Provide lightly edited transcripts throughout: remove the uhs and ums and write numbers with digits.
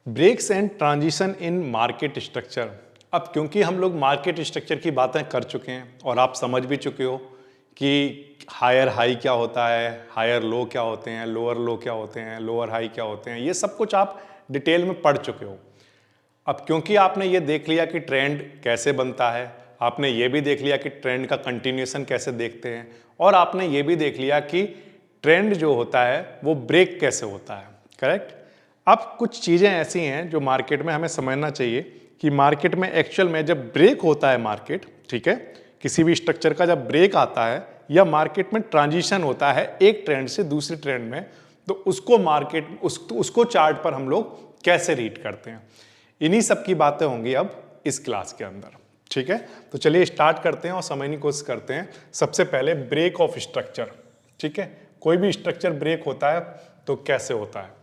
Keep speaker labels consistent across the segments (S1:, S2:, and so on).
S1: Breaks and transition in market structure. अब क्योंकि हम लोग मार्केट स्ट्रक्चर की बातें कर चुके हैं और आप समझ भी चुके हो कि हायर हाई क्या होता है, हायर लो क्या होते हैं, लोअर लो क्या होते हैं, लोअर हाई क्या होते हैं, ये सब कुछ आप डिटेल में पढ़ चुके हो। अब क्योंकि आपने ये देख लिया कि ट्रेंड कैसे बनता है, आपने ये भी देख लिया कि ट्रेंड का कंटिन्यूएशन कैसे देखते हैं, और आपने ये भी देख लिया कि ट्रेंड जो होता है वो ब्रेक कैसे होता है, करेक्ट। अब कुछ चीज़ें ऐसी हैं जो मार्केट में हमें समझना चाहिए कि मार्केट में एक्चुअल में जब ब्रेक होता है मार्केट, ठीक है, किसी भी स्ट्रक्चर का जब ब्रेक आता है या मार्केट में ट्रांजिशन होता है एक ट्रेंड से दूसरे ट्रेंड में, तो उसको मार्केट उसको चार्ट पर हम लोग कैसे रीड करते हैं, इन्हीं सब की बातें होंगी अब इस क्लास के अंदर, ठीक है। तो चलिए स्टार्ट करते हैं और समझने की कोशिश करते हैं। सबसे पहले ब्रेक ऑफ स्ट्रक्चर, ठीक है। कोई भी स्ट्रक्चर ब्रेक होता है तो कैसे होता है,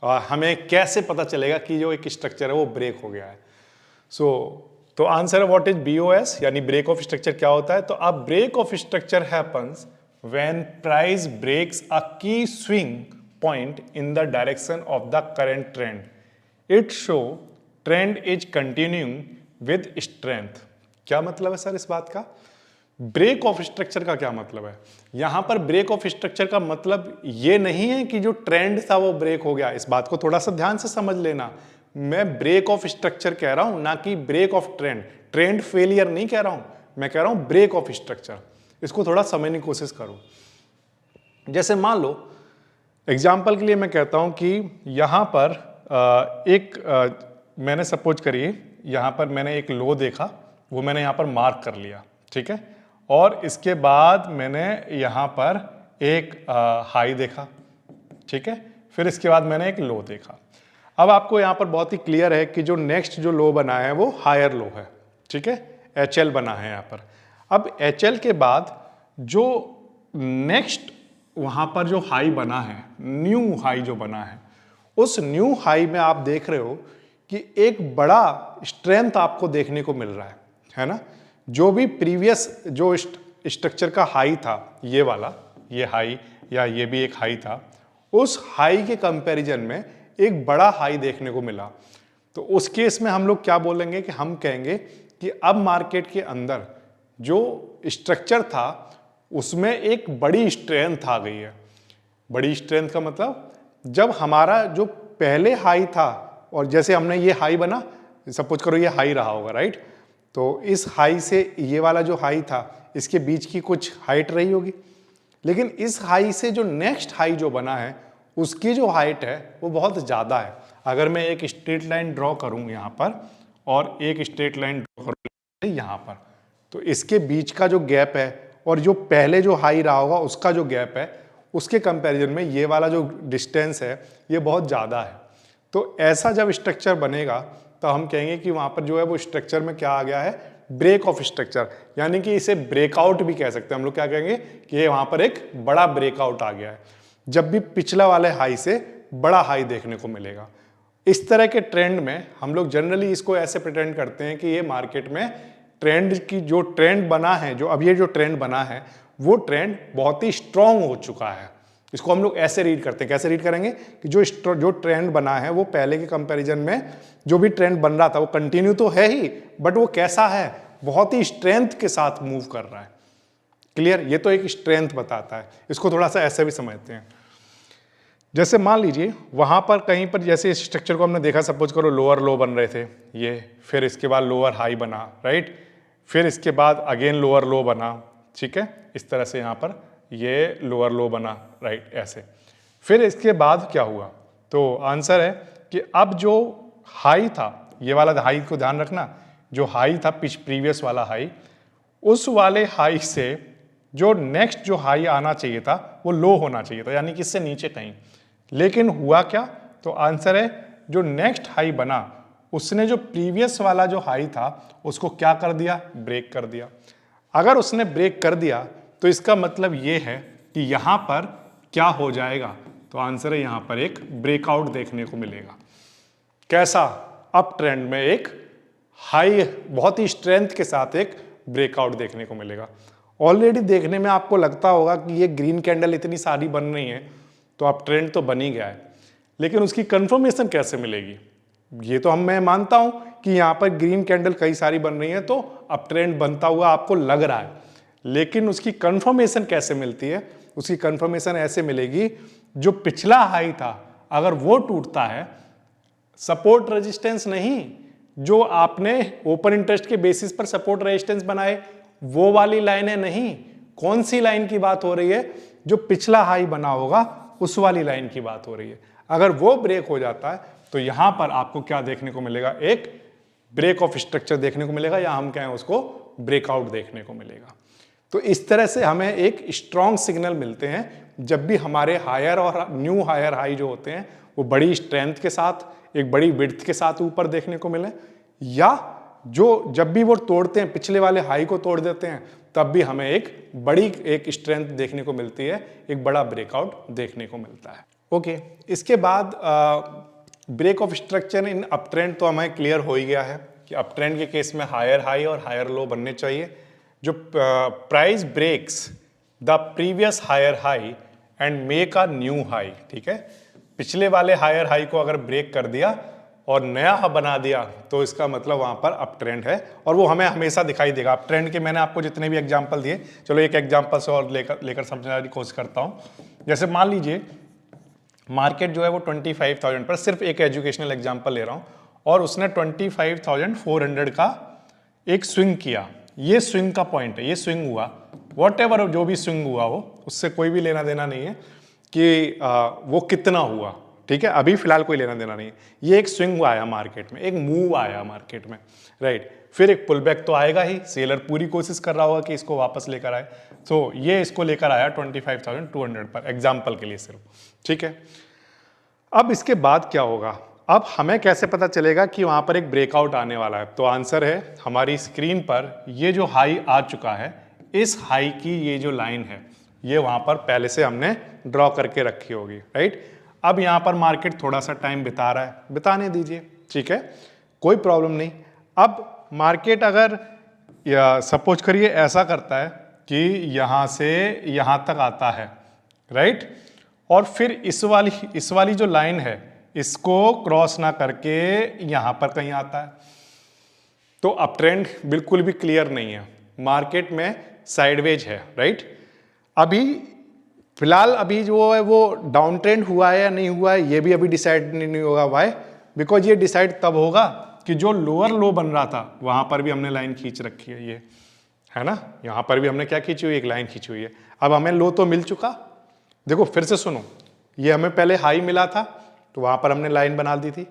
S1: हमें कैसे पता चलेगा कि जो एक स्ट्रक्चर है वो ब्रेक हो गया है। तो आंसर है व्हाट इज बीओएस, यानी ब्रेक ऑफ स्ट्रक्चर क्या होता है। तो अब break of structure happens when price breaks a key swing point in the direction of the current trend, it show trend is continuing with strength. क्या मतलब है sir इस बात का? ब्रेक ऑफ स्ट्रक्चर का क्या मतलब है? यहां पर ब्रेक ऑफ स्ट्रक्चर का मतलब ये नहीं है कि जो ट्रेंड था वो ब्रेक हो गया। इस बात को थोड़ा सा ध्यान से समझ लेना। मैं ब्रेक ऑफ स्ट्रक्चर कह रहा हूं, ना कि break of trend. Trend failure नहीं कह रहा हूं, मैं कह रहा हूं ब्रेक ऑफ स्ट्रक्चर। इसको थोड़ा समझने की कोशिश करो। जैसे मान लो एग्जाम्पल के लिए मैं कहता हूं कि यहां पर मैंने सपोज करिए यहां पर मैंने एक लो देखा, वो मैंने यहां पर मार्क कर लिया, ठीक है। और इसके बाद मैंने यहाँ पर एक हाई देखा, ठीक है। फिर इसके बाद मैंने एक लो देखा। अब आपको यहाँ पर बहुत ही क्लियर है कि जो नेक्स्ट जो लो बना है वो हायर लो है, ठीक है। HL बना है यहाँ पर। अब HL के बाद जो नेक्स्ट वहाँ पर जो हाई बना है, न्यू हाई जो बना है, उस न्यू हाई में आप देख रहे हो कि एक बड़ा स्ट्रेंथ आपको देखने को मिल रहा है ना। जो भी प्रीवियस जो स्ट्रक्चर का हाई था, ये वाला, ये हाई या ये भी एक हाई था, उस हाई के कंपैरिजन में एक बड़ा हाई देखने को मिला। तो उस केस में हम लोग क्या बोलेंगे कि हम कहेंगे कि अब मार्केट के अंदर जो स्ट्रक्चर था उसमें एक बड़ी स्ट्रेंथ आ गई है। बड़ी स्ट्रेंथ का मतलब जब हमारा जो पहले हाई था और जैसे हमने ये हाई बना, सपोज करो ये हाई रहा होगा, राइट। तो इस हाई से ये वाला जो हाई था इसके बीच की कुछ हाइट रही होगी, लेकिन इस हाई से जो नेक्स्ट हाई जो बना है उसकी जो हाइट है वो बहुत ज़्यादा है। अगर मैं एक स्ट्रेट लाइन ड्रॉ करूँ यहाँ पर और एक स्ट्रेट लाइन ड्रॉ करूँ यहाँ पर, तो इसके बीच का जो गैप है और जो पहले जो हाई रहा होगा उसका जो गैप है, उसके कंपैरिजन में ये वाला जो डिस्टेंस है ये बहुत ज़्यादा है। तो ऐसा जब स्ट्रक्चर बनेगा तो हम कहेंगे कि वहाँ पर जो है वो स्ट्रक्चर में क्या आ गया है, ब्रेक ऑफ स्ट्रक्चर। यानी कि इसे ब्रेकआउट भी कह सकते हैं हम लोग। क्या कहेंगे कि ये वहाँ पर एक बड़ा ब्रेकआउट आ गया है, जब भी पिछला वाले हाई से बड़ा हाई देखने को मिलेगा। इस तरह के ट्रेंड में हम लोग जनरली इसको ऐसे प्रिटेंड करते हैं कि ये मार्केट में ट्रेंड की जो ट्रेंड बना है, जो अब ये जो ट्रेंड बना है वो ट्रेंड बहुत ही स्ट्रांग हो चुका है। इसको हम लोग ऐसे रीड करते हैं। कैसे रीड करेंगे कि जो ट्रेंड बना है वो पहले के कंपैरिजन में जो भी ट्रेंड बन रहा था वो कंटिन्यू तो है ही, बट वो कैसा है, बहुत ही स्ट्रेंथ के साथ मूव कर रहा है। क्लियर? ये तो एक स्ट्रेंथ बताता है। इसको थोड़ा सा ऐसे भी समझते हैं। जैसे मान लीजिए वहां पर कहीं पर जैसे इस स्ट्रक्चर को हमने देखा, सपोज करो लोअर लो बन रहे थे ये, फिर इसके बाद लोअर हाई बना, राइट। फिर इसके बाद अगेन लोअर लो बना, ठीक है। इस तरह से यहाँ पर ये लोअर लो बना, राइट, ऐसे। फिर इसके बाद क्या हुआ? तो आंसर है कि अब जो हाई था, ये वाला हाई को ध्यान रखना, जो हाई था प्रीवियस वाला हाई, उस वाले हाई से जो नेक्स्ट जो हाई आना चाहिए था वो लो होना चाहिए था, यानी कि इससे नीचे कहीं। लेकिन हुआ क्या? तो आंसर है जो नेक्स्ट हाई बना उसने जो प्रीवियस वाला जो हाई था उसको क्या कर दिया? ब्रेक कर दिया। अगर उसने ब्रेक कर दिया तो इसका मतलब ये है कि यहां पर क्या हो जाएगा? तो आंसर है यहां पर एक ब्रेकआउट देखने को मिलेगा। कैसा? अप ट्रेंड में एक हाई बहुत ही स्ट्रेंथ के साथ एक ब्रेकआउट देखने को मिलेगा। ऑलरेडी देखने में आपको लगता होगा कि ये ग्रीन कैंडल इतनी सारी बन रही है तो अब ट्रेंड तो बन ही गया है, लेकिन उसकी कंफर्मेशन कैसे मिलेगी? ये तो मैं मानता हूं कि यहां पर ग्रीन कैंडल कई सारी बन रही है तो अप ट्रेंड बनता हुआ आपको लग रहा है, लेकिन उसकी कंफर्मेशन कैसे मिलती है? उसकी कंफर्मेशन ऐसे मिलेगी, जो पिछला हाई था अगर वो टूटता है, सपोर्ट रेजिस्टेंस नहीं, जो आपने ओपन इंटरेस्ट के बेसिस पर सपोर्ट रेजिस्टेंस बनाए वो वाली लाइनें नहीं, कौन सी लाइन की बात हो रही है? जो पिछला हाई बना होगा उस वाली लाइन की बात हो रही है। अगर वो ब्रेक हो जाता है तो यहां पर आपको क्या देखने को मिलेगा? एक ब्रेक ऑफ स्ट्रक्चर देखने को मिलेगा, या हम कहें उसको ब्रेकआउट देखने को मिलेगा। तो इस तरह से हमें एक स्ट्रॉन्ग सिग्नल मिलते हैं जब भी हमारे हायर और न्यू हायर हाई जो होते हैं वो बड़ी स्ट्रेंथ के साथ, एक बड़ी विड्थ के साथ ऊपर देखने को मिले, या जो जब भी वो तोड़ते हैं, पिछले वाले हाई को तोड़ देते हैं, तब भी हमें एक बड़ी एक स्ट्रेंथ देखने को मिलती है, एक बड़ा ब्रेकआउट देखने को मिलता है। ओके, इसके बाद break of structure in up trend तो हमें क्लियर हो ही गया है कि अप ट्रेंड के केस में हायर हाई और हायर लो बनने चाहिए। जो price breaks the previous higher high and make a new high, ठीक है, पिछले वाले हायर हाई को अगर ब्रेक कर दिया और नया बना दिया तो इसका मतलब वहां पर अप ट्रेंड है, और वो हमें हमेशा दिखाई देगा। अप ट्रेंड के मैंने आपको जितने भी एग्जांपल दिए, चलो एक एग्जांपल से और लेकर समझने की कोशिश करता हूं। जैसे मान लीजिए मार्केट जो है वो 25,000 पर, सिर्फ एक एजुकेशनल एग्जांपल ले रहा हूं, और उसने 25,400 का एक स्विंग किया। ये स्विंग का पॉइंट है, ये स्विंग हुआ, व्हाटएवर जो भी स्विंग हुआ हो उससे कोई भी लेना देना नहीं है कि वो कितना हुआ, ठीक है, अभी फिलहाल कोई लेना देना नहीं है। ये एक स्विंग आया मार्केट में, एक मूव आया मार्केट में, राइट। फिर एक पुल बैक तो आएगा ही, सेलर पूरी कोशिश कर रहा होगा कि इसको वापस लेकर आए, तो ये इसको लेकर आया 25,200 पर, एग्जाम्पल के लिए सिर्फ, ठीक है। अब इसके बाद क्या होगा? अब हमें कैसे पता चलेगा कि वहां पर एक ब्रेकआउट आने वाला है? तो आंसर है हमारी स्क्रीन पर, ये जो हाई आ चुका है, इस हाई की ये जो लाइन है ये वहां पर पहले से हमने ड्रॉ करके रखी होगी, राइट। अब यहां पर मार्केट थोड़ा सा टाइम बिता रहा है, बिताने दीजिए, ठीक है, कोई प्रॉब्लम नहीं। अब मार्केट अगर सपोज करिए ऐसा करता है कि यहां से यहां तक आता है, राइट, और फिर इस वाली जो लाइन है इसको क्रॉस ना करके यहां पर कहीं आता है, तो अप ट्रेंड बिल्कुल भी क्लियर नहीं है, मार्केट में साइडवेज है, राइट। अभी फिलहाल अभी जो है वो डाउन ट्रेंड हुआ है या नहीं हुआ है ये भी अभी डिसाइड नहीं होगा। व्हाई? बिकॉज ये डिसाइड तब होगा कि जो लोअर लो बन रहा था वहां पर भी हमने लाइन खींच रखी है, ये है ना, यहां पर भी हमने क्या खींची हुई, एक लाइन खींची हुई है। अब हमें लो तो मिल चुका, देखो फिर से सुनो, ये हमें पहले हाई मिला था तो वहां पर हमने लाइन बना दी थी।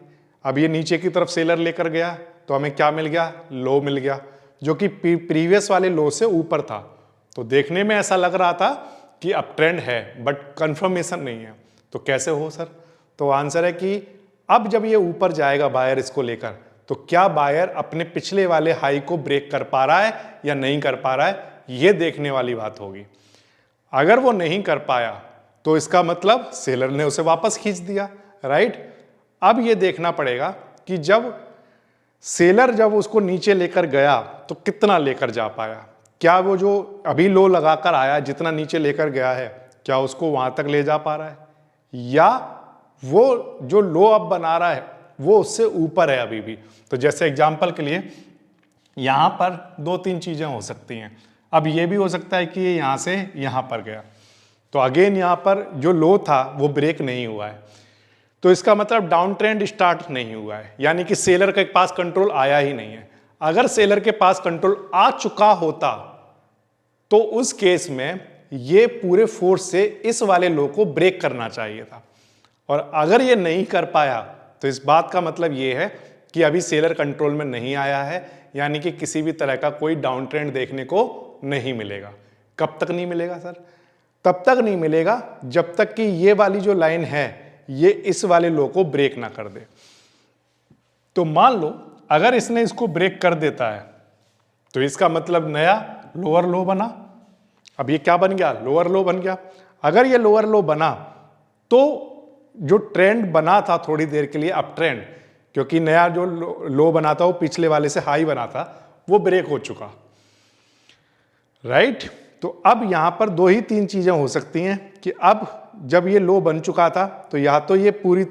S1: अब ये नीचे की तरफ सेलर लेकर गया तो हमें क्या मिल गया? लो मिल गया, जो कि प्रीवियस वाले लो से ऊपर था। तो देखने में ऐसा लग रहा था कि अप ट्रेंड है, बट कंफर्मेशन नहीं है। तो कैसे हो सर? तो आंसर है कि अब जब ये ऊपर जाएगा बायर इसको लेकर, तो क्या बायर अपने पिछले वाले हाई को ब्रेक कर पा रहा है या नहीं कर पा रहा है, ये देखने वाली बात होगी। अगर वो नहीं कर पाया तो इसका मतलब सेलर ने उसे वापस खींच दिया, राइट। अब ये देखना पड़ेगा कि जब सेलर जब उसको नीचे लेकर गया तो कितना लेकर जा पाया, क्या वो जो अभी लो लगाकर आया जितना नीचे लेकर गया है क्या उसको वहां तक ले जा पा रहा है, या वो जो लो अब बना रहा है वो उससे ऊपर है अभी भी। तो जैसे एग्जांपल के लिए यहां पर दो तीन चीजें हो सकती हैं। अब ये भी हो सकता है कि ये यहां से यहां पर गया, तो अगेन यहां पर जो लो था वो ब्रेक नहीं हुआ है, तो इसका मतलब डाउन ट्रेंड स्टार्ट नहीं हुआ है, यानी कि सेलर के पास कंट्रोल आया ही नहीं है। अगर सेलर के पास कंट्रोल आ चुका होता तो उस केस में ये पूरे फोर्स से इस वाले लो को ब्रेक करना चाहिए था, और अगर ये नहीं कर पाया तो इस बात का मतलब ये है कि अभी सेलर कंट्रोल में नहीं आया है, यानी कि किसी भी तरह का कोई डाउन ट्रेंड देखने को नहीं मिलेगा। कब तक नहीं मिलेगा सर? तब तक नहीं मिलेगा जब तक कि ये वाली जो लाइन है ये इस वाले लो को ब्रेक ना कर दे। तो मान लो अगर इसने इसको ब्रेक कर देता है तो इसका मतलब नया लोअर लो बना। अब ये क्या बन गया? लोअर लो बन गया। अगर ये लोअर लो बना तो जो ट्रेंड बना था थोड़ी देर के लिए अप ट्रेंड, क्योंकि नया जो लो बना था वो पिछले वाले से हाई बना था, वो ब्रेक हो चुका, राइट। तो अब यहां पर दो ही तीन चीजें हो सकती हैं कि अब जब ये लो बन चुका था तो या तो ये पूरी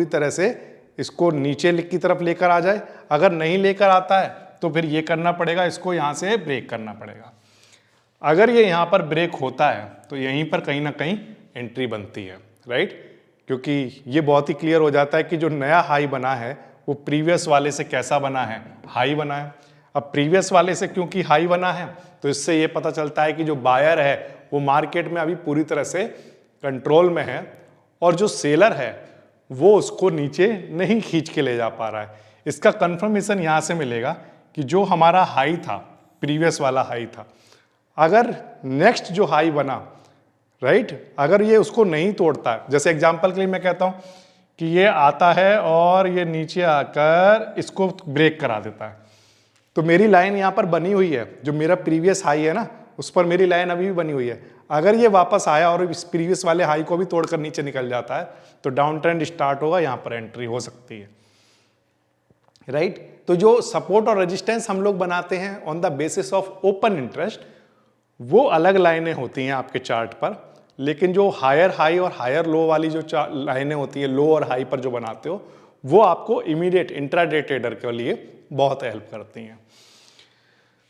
S1: तरह से इसको नीचे की तरफ लेकर आ जाए, अगर नहीं लेकर आता है तो फिर ये करना पड़ेगा, इसको यहाँ से ब्रेक करना पड़ेगा। अगर ये यहाँ पर ब्रेक होता है तो यहीं पर कहीं ना कहीं एंट्री बनती है, राइट, क्योंकि ये बहुत ही क्लियर हो जाता है कि जो नया हाई बना है वो प्रीवियस वाले से कैसा बना है, हाई बना है। अब प्रीवियस वाले से क्योंकि हाई बना है तो इससे ये पता चलता है कि जो बायर है वो मार्केट में अभी पूरी तरह से कंट्रोल में है और जो सेलर है वो उसको नीचे नहीं खींच के ले जा पा रहा है। इसका कंफर्मेशन यहाँ से मिलेगा कि जो हमारा हाई था, प्रीवियस वाला हाई था, अगर नेक्स्ट जो हाई बना, राइट, अगर ये उसको नहीं तोड़ता, जैसे एग्जांपल के लिए मैं कहता हूँ कि ये आता है और ये नीचे आकर इसको ब्रेक करा देता है, तो मेरी लाइन यहाँ पर बनी हुई है, जो मेरा प्रीवियस हाई है ना उस पर मेरी लाइन अभी भी बनी हुई है। अगर ये वापस आया और इस प्रीवियस वाले हाई को भी तोड़कर नीचे निकल जाता है तो डाउन ट्रेंड स्टार्ट होगा, यहाँ पर एंट्री हो सकती है, राइट। तो जो सपोर्ट और रेजिस्टेंस हम लोग बनाते हैं on the basis of open interest, वो अलग लाइनें होती हैं आपके चार्ट पर, लेकिन जो हायर हाई और हायर लो वाली जो लाइनें होती है, लो और हाई पर जो बनाते हो, वो आपको इमीडिएट इंट्राडे ट्रेडर के लिए बहुत हेल्प करती हैं।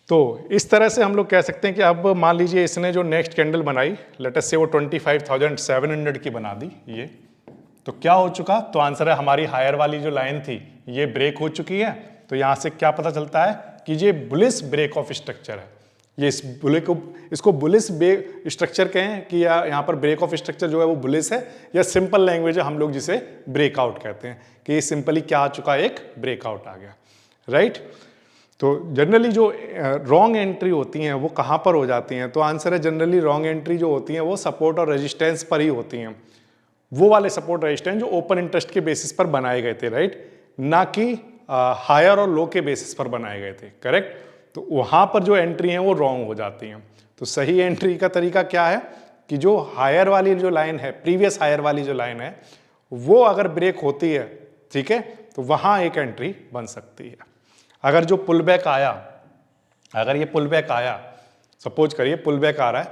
S1: तो इस तरह से हम लोग कह सकते हैं कि अब मान लीजिए इसने जो नेक्स्ट कैंडल बनाई, लेट अस से वो 25,700 की बना दी, ये तो क्या हो चुका, तो आंसर है हमारी हायर वाली जो लाइन थी ये ब्रेक हो चुकी है। तो यहां से क्या पता चलता है कि ये बुलिश ब्रेक ऑफ स्ट्रक्चर है। ये इसको बुलिश स्ट्रक्चर कहें कि या यहाँ पर ब्रेक ऑफ स्ट्रक्चर जो है वो बुलिश है, या सिंपल लैंग्वेज है हम लोग जिसे ब्रेकआउट कहते हैं कि ये सिंपली क्या आ चुका, एक ब्रेकआउट आ गया, राइट। तो जनरली जो रॉन्ग एंट्री होती हैं वो कहाँ पर हो जाती हैं, तो आंसर है जनरली रॉन्ग एंट्री जो होती हैं वो सपोर्ट और रेजिस्टेंस पर ही होती हैं। वो वाले सपोर्ट रेजिस्टेंस जो ओपन इंटरेस्ट के बेसिस पर बनाए गए थे, राइट, ना कि हायर और लो के बेसिस पर बनाए गए थे, करेक्ट। तो वहाँ पर जो एंट्री हैं वो रॉन्ग हो जाती हैं। तो सही एंट्री का तरीका क्या है कि जो हायर वाली जो लाइन है, प्रीवियस हायर वाली जो लाइन है, वो अगर ब्रेक होती है, ठीक है, तो वहाँ एक एंट्री बन सकती है। अगर जो पुल बैक आया, अगर ये पुल बैक आया, सपोज करिए पुल बैक आ रहा है,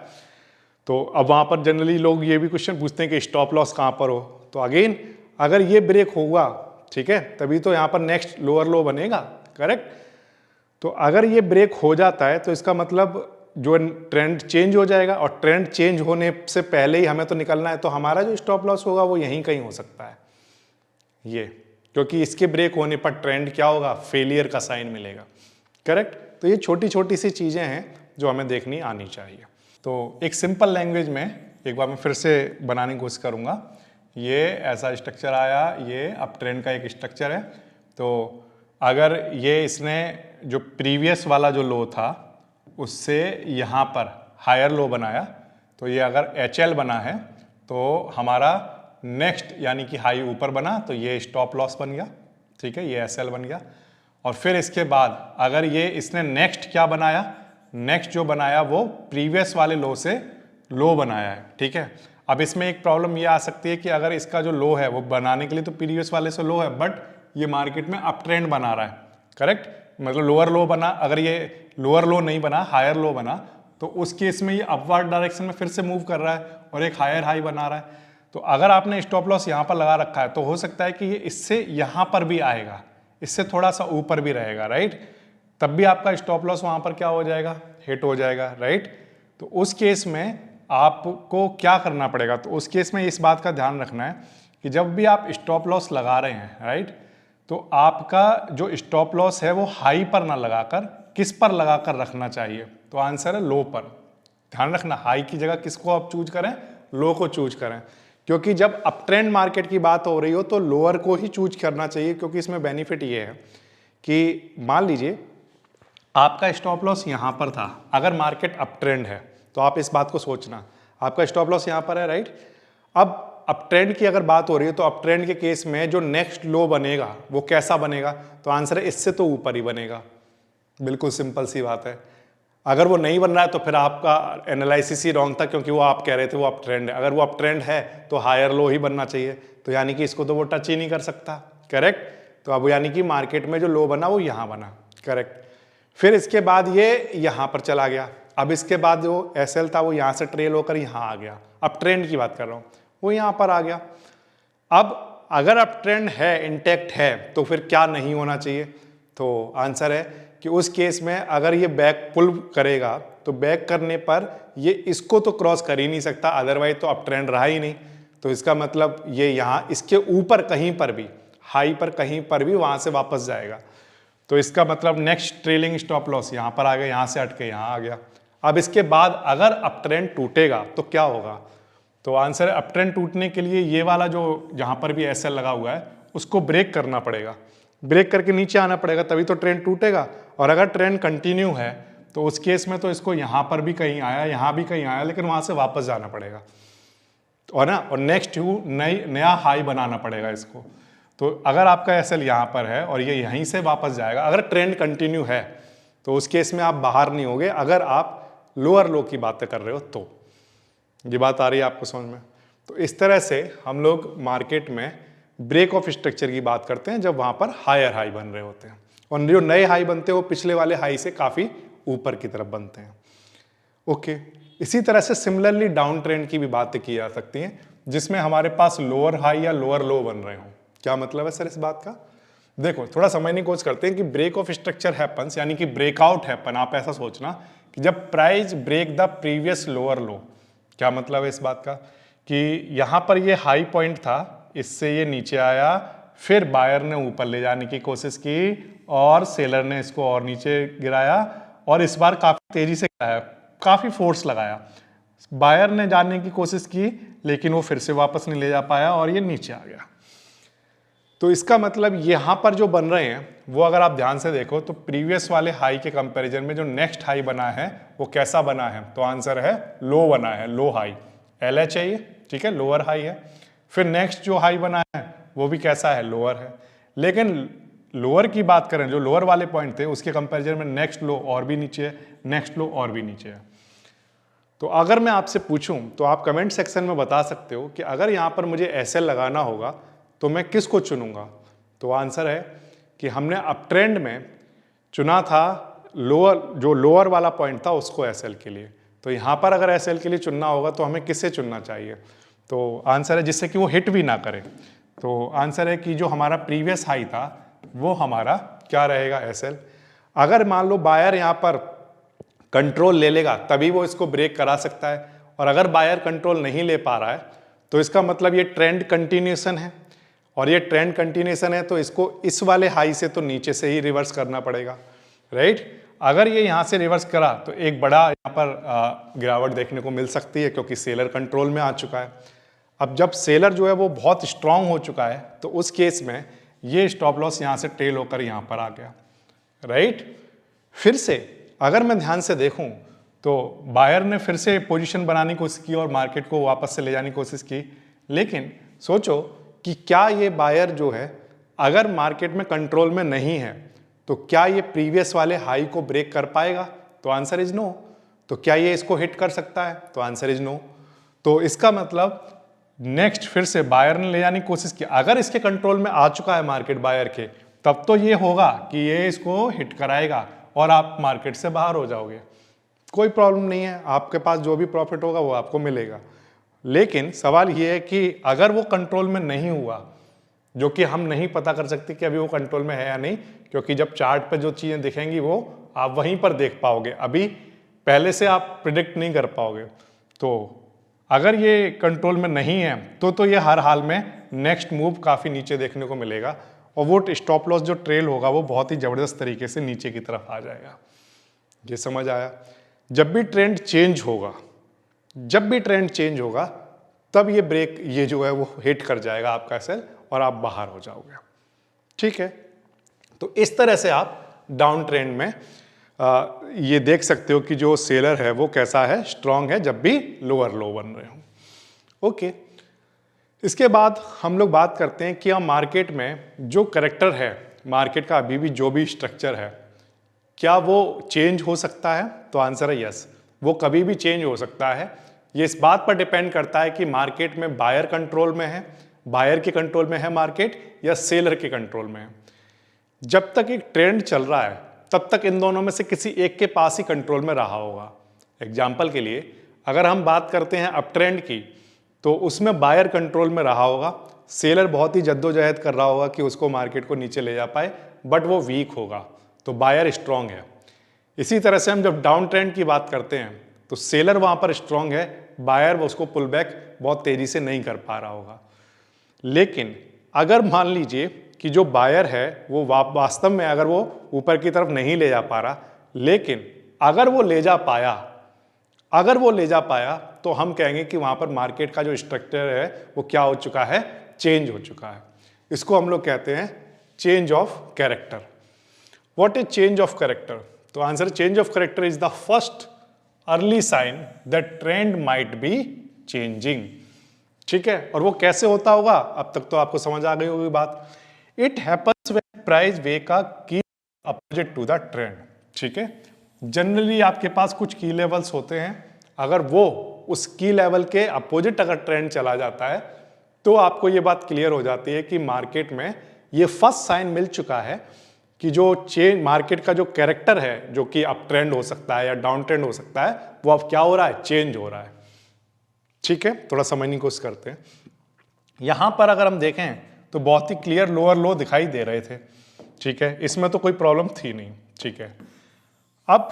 S1: तो अब वहाँ पर जनरली लोग ये भी क्वेश्चन पूछते हैं कि स्टॉप लॉस कहाँ पर हो। तो अगेन अगर ये ब्रेक होगा, ठीक है, तभी तो यहाँ पर नेक्स्ट लोअर लो बनेगा, करेक्ट। तो अगर ये ब्रेक हो जाता है तो इसका मतलब जो ट्रेंड चेंज हो जाएगा, और ट्रेंड चेंज होने से पहले ही हमें तो निकलना है, तो हमारा जो स्टॉप लॉस होगा वो यहीं कहीं हो सकता है ये, क्योंकि इसके ब्रेक होने पर ट्रेंड क्या होगा, फेलियर का साइन मिलेगा, करेक्ट। तो ये छोटी छोटी सी चीज़ें हैं जो हमें देखनी आनी चाहिए। तो एक सिंपल लैंग्वेज में एक बार मैं फिर से बनाने की कोशिश करूँगा। ये ऐसा स्ट्रक्चर आया, ये अप ट्रेंड का एक स्ट्रक्चर है। तो अगर ये इसने जो प्रीवियस वाला जो लो था उससे यहाँ पर हायर लो बनाया, तो ये अगर HL बना है तो हमारा नेक्स्ट यानी कि हाई ऊपर बना, तो ये स्टॉप लॉस बन गया, ठीक है, ये SL बन गया। और फिर इसके बाद अगर ये इसने नेक्स्ट क्या बनाया, नेक्स्ट जो बनाया वो प्रीवियस वाले लो से लो बनाया है, ठीक है। अब इसमें एक प्रॉब्लम ये आ सकती है कि अगर इसका जो लो है वो बनाने के लिए तो प्रीवियस वाले से लो है, बट ये मार्केट में अप ट्रेंड बना रहा है, करेक्ट, मतलब लोअर लो बना। अगर ये लोअर लो नहीं बना, हायर लो बना, तो उस केस में ये अपवर्ड डायरेक्शन में फिर से मूव कर रहा है और एक हायर हाई बना रहा है। तो अगर आपने स्टॉप लॉस यहाँ पर लगा रखा है तो हो सकता है कि ये इससे यहाँ पर भी आएगा, इससे थोड़ा सा ऊपर भी रहेगा, राइट, तब भी आपका स्टॉप लॉस वहाँ पर क्या हो जाएगा, हिट हो जाएगा, राइट। तो उस केस में आपको क्या करना पड़ेगा, तो उस केस में इस बात का ध्यान रखना है कि जब भी आप स्टॉप लॉस लगा रहे हैं, राइट, तो आपका जो स्टॉप लॉस है वो हाई पर ना लगाकर किस पर लगाकर रखना चाहिए, तो आंसर है लो पर। ध्यान रखना, हाई की जगह किसको आप चूज करें, लो को चूज करें, क्योंकि जब अप ट्रेंड मार्केट की बात हो रही हो तो लोअर को ही चूज करना चाहिए, क्योंकि इसमें बेनिफिट ये है कि मान लीजिए आपका स्टॉप लॉस यहाँ पर था, अगर मार्केट अप ट्रेंड है तो आप इस बात को सोचना, आपका स्टॉप लॉस यहाँ पर है, राइट। अब अप ट्रेंड की अगर बात हो रही है तो अप ट्रेंड के केस में जो नेक्स्ट लो बनेगा वो कैसा बनेगा, तो आंसर है इससे तो ऊपर ही बनेगा, बिल्कुल सिंपल सी बात है। अगर वो नहीं बन रहा है तो फिर आपका एनालिसिस ही रॉन्ग था, क्योंकि वो आप कह रहे थे वो अप ट्रेंड है। अगर वो अप ट्रेंड है तो हायर लो ही बनना चाहिए, तो यानी कि इसको तो वो टच ही नहीं कर सकता, करेक्ट। तो अब यानी कि मार्केट में जो लो बना वो यहाँ बना, करेक्ट। फिर इसके बाद ये यहाँ पर चला गया, अब इसके बाद जो SL था वो यहाँ से ट्रेल होकर यहाँ आ गया, अब ट्रेंड की बात कर रहा हूँ, वो यहाँ पर आ गया। अब अगर अप ट्रेंड है, इंटैक्ट है, तो फिर क्या नहीं होना चाहिए? तो आंसर है कि उस केस में अगर ये बैक पुल करेगा तो बैक करने पर ये इसको तो क्रॉस कर ही नहीं सकता, अदरवाइज तो अप ट्रेंड रहा ही नहीं। तो इसका मतलब ये यहाँ इसके ऊपर कहीं पर भी, हाई पर कहीं पर भी वहां से वापस जाएगा। तो इसका मतलब नेक्स्ट ट्रेलिंग स्टॉप लॉस यहाँ पर आ गया, यहाँ से हट के यहाँ आ गया। अब इसके बाद अगर अप ट्रेंड टूटेगा तो क्या होगा? तो आंसर है अप ट्रेंड टूटने के लिए ये वाला जो यहाँ पर भी एसएल लगा हुआ है उसको ब्रेक करना पड़ेगा, ब्रेक करके नीचे आना पड़ेगा, तभी तो ट्रेंड टूटेगा। और अगर ट्रेंड कंटिन्यू है तो उस केस में तो इसको यहाँ पर भी कहीं आया, यहाँ भी कहीं आया, लेकिन वहाँ से वापस जाना पड़ेगा और ना, और नेक्स्ट नया हाई बनाना पड़ेगा इसको। तो अगर आपका एसएल यहाँ पर है और ये यहीं से वापस जाएगा, अगर ट्रेंड कंटिन्यू है तो उस केस में आप बाहर नहीं होगे, अगर आप लोअर लो की बातें कर रहे हो तो। ये बात आ रही है आपको समझ में? तो इस तरह से हम लोग मार्केट में ब्रेक ऑफ स्ट्रक्चर की बात करते हैं जब वहां पर हायर हाई बन रहे होते हैं, और जो नए हाई बनते हैं वो पिछले वाले हाई से काफी ऊपर की तरफ बनते हैं। ओके, इसी तरह से सिमिलरली डाउन ट्रेंड की भी बातें की जा सकती हैं जिसमें हमारे पास लोअर हाई या लोअर लो बन रहे हो। क्या मतलब है सर इस बात का? देखो थोड़ा समझने की कोशिश करते हैं कि ब्रेक ऑफ स्ट्रक्चर हैपन्स यानी कि ब्रेकआउट हैपन। आप ऐसा सोचना कि जब price break the previous lower low. क्या मतलब है इस बात का? कि यहां पर ये हाई पॉइंट था, इससे ये नीचे आया, फिर बायर ने ऊपर ले जाने की कोशिश की और सेलर ने इसको और नीचे गिराया, और इस बार काफी तेजी से गिराया, काफी फोर्स लगाया। बायर ने जाने की कोशिश की लेकिन वो फिर से वापस नहीं ले जा पाया और ये नीचे आ गया। तो इसका मतलब यहां पर जो बन रहे हैं वो अगर आप ध्यान से देखो तो प्रीवियस वाले हाई के कंपैरिजन में जो नेक्स्ट हाई बना है वो कैसा बना है? तो आंसर है लो बना है, लो हाई। LH है ये, ठीक है, लोअर हाई है। फिर नेक्स्ट जो हाई बना है वो भी कैसा है? लोअर है। लेकिन लोअर की बात करें, जो लोअर वाले पॉइंट थे उसके कंपैरिजन में नेक्स्ट लो और भी नीचे है, नेक्स्ट लो और भी नीचे है। तो अगर मैं आपसे पूछूं तो आप कमेंट सेक्शन में बता सकते हो कि अगर यहां पर मुझे एसएल लगाना होगा तो मैं किसको चुनूंगा? तो आंसर है कि हमने अप ट्रेंड में चुना था लोअर, जो लोअर वाला पॉइंट था उसको एसएल के लिए। तो यहां पर अगर एसएल के लिए चुनना होगा तो हमें किससे चुनना चाहिए? तो आंसर है जिससे कि वो हिट भी ना करे। तो आंसर है कि जो हमारा प्रीवियस हाई था वो हमारा क्या रहेगा? एसएल। अगर मान लो बायर यहां पर कंट्रोल ले लेगा तभी वो इसको ब्रेक करा सकता है, और अगर बायर कंट्रोल नहीं ले पा रहा है तो इसका मतलब ये ट्रेंड कंटिन्यूएशन है, और ये ट्रेंड कंटिन्यूएशन है तो इसको इस वाले हाई से तो नीचे से ही रिवर्स करना पड़ेगा, राइट? अगर ये यहां से रिवर्स करा तो एक बड़ा यहां पर गिरावट देखने को मिल सकती है क्योंकि सेलर कंट्रोल में आ चुका है। अब जब सेलर जो है वो बहुत स्ट्रांग हो चुका है तो उस केस में ये स्टॉप लॉस यहां से टेल होकर यहां पर आ गया, राइट? फिर से अगर मैं ध्यान से देखूं तो बायर ने फिर से पोजीशन बनाने की कोशिश की और मार्केट को वापस से ले जाने की कोशिश की, लेकिन सोचो कि क्या ये बायर जो है अगर मार्केट में कंट्रोल में नहीं है तो क्या ये प्रीवियस वाले हाई को ब्रेक कर पाएगा? तो आंसर इज नो। तो क्या ये इसको हिट कर सकता है? तो आंसर इज नो। तो इसका मतलब नेक्स्ट फिर से बायर ने ले जाने की कोशिश की, अगर इसके कंट्रोल में आ चुका है मार्केट बायर के, तब तो ये होगा कि ये इसको हिट कराएगा और आप मार्केट से बाहर हो जाओगे, कोई प्रॉब्लम नहीं है, आपके पास जो भी प्रॉफिट होगा वो आपको मिलेगा। लेकिन सवाल ये है कि अगर वो कंट्रोल में नहीं हुआ, जो कि हम नहीं पता कर सकते कि अभी वो कंट्रोल में है या नहीं, क्योंकि जब चार्ट पे जो चीजें दिखेंगी वो आप वहीं पर देख पाओगे, अभी पहले से आप प्रिडिक्ट नहीं कर पाओगे। तो अगर ये कंट्रोल में नहीं है तो ये हर हाल में नेक्स्ट मूव काफी नीचे देखने को मिलेगा, और वो स्टॉप लॉस जो ट्रेल होगा वो बहुत ही जबरदस्त तरीके से नीचे की तरफ आ जाएगा। ये समझ आया? जब भी ट्रेंड चेंज होगा, जब भी ट्रेंड चेंज होगा तब ये ब्रेक, ये जो है वो हिट कर जाएगा आपका सेल और आप बाहर हो जाओगे, ठीक है? तो इस तरह से आप डाउन ट्रेंड में ये देख सकते हो कि जो सेलर है वो कैसा है, स्ट्रांग है जब भी लोअर लो बन रहे हो। ओके, इसके बाद हम लोग बात करते हैं कि हम मार्केट में जो करेक्टर है, मार्केट का अभी भी जो भी स्ट्रक्चर है, क्या वो चेंज हो सकता है? तो आंसर है यस, वो कभी भी चेंज हो सकता है। ये इस बात पर डिपेंड करता है कि मार्केट में बायर कंट्रोल में है, बायर के कंट्रोल में है मार्केट, या सेलर के कंट्रोल में है। जब तक एक ट्रेंड चल रहा है तब तक इन दोनों में से किसी एक के पास ही कंट्रोल में रहा होगा। एग्जाम्पल के लिए अगर हम बात करते हैं अप ट्रेंड की, तो उसमें बायर कंट्रोल में रहा होगा, सेलर बहुत ही जद्दोजहद कर रहा होगा कि उसको मार्केट को नीचे ले जा पाए, बट वो वीक होगा, तो बायर स्ट्रांग है। इसी तरह से हम जब डाउन ट्रेंड की बात करते हैं तो सेलर वहां पर स्ट्रांग है, बायर उसको पुल बैक बहुत तेजी से नहीं कर पा रहा होगा। लेकिन अगर मान लीजिए कि जो बायर है वो वास्तव में अगर वो ऊपर की तरफ नहीं ले जा पा रहा, लेकिन अगर वो ले जा पाया तो हम कहेंगे कि वहां पर मार्केट का जो स्ट्रक्चर है वो क्या हो चुका है, चेंज हो चुका है। इसको हम लोग कहते हैं change of character. What is change of character? तो answer, change of character is the first early sign that trend might be changing. ठीक है, और वो कैसे होता होगा, अब तक तो आपको समझ आ गई होगी बात। इट हैपन्स व्हेन प्राइस वेक अ की अपोजिट टू द ट्रेंड। ठीक है, जनरली आपके पास कुछ की लेवल्स होते हैं, अगर वो उस की लेवल के अपोजिट अगर ट्रेंड चला जाता है तो आपको ये बात क्लियर हो जाती है कि मार्केट में ये फर्स्ट साइन मिल चुका है कि जो चेंज मार्केट का जो कैरेक्टर है, जो कि अप ट्रेंड हो सकता है या डाउन ट्रेंड हो सकता है, वो अब क्या हो रहा है, चेंज हो रहा है। ठीक है, थोड़ा समझने की कोशिश करते हैं। यहां पर अगर हम देखें तो बहुत ही क्लियर लोअर लो दिखाई दे रहे थे। ठीक है, इसमें तो कोई प्रॉब्लम थी नहीं। ठीक है, अब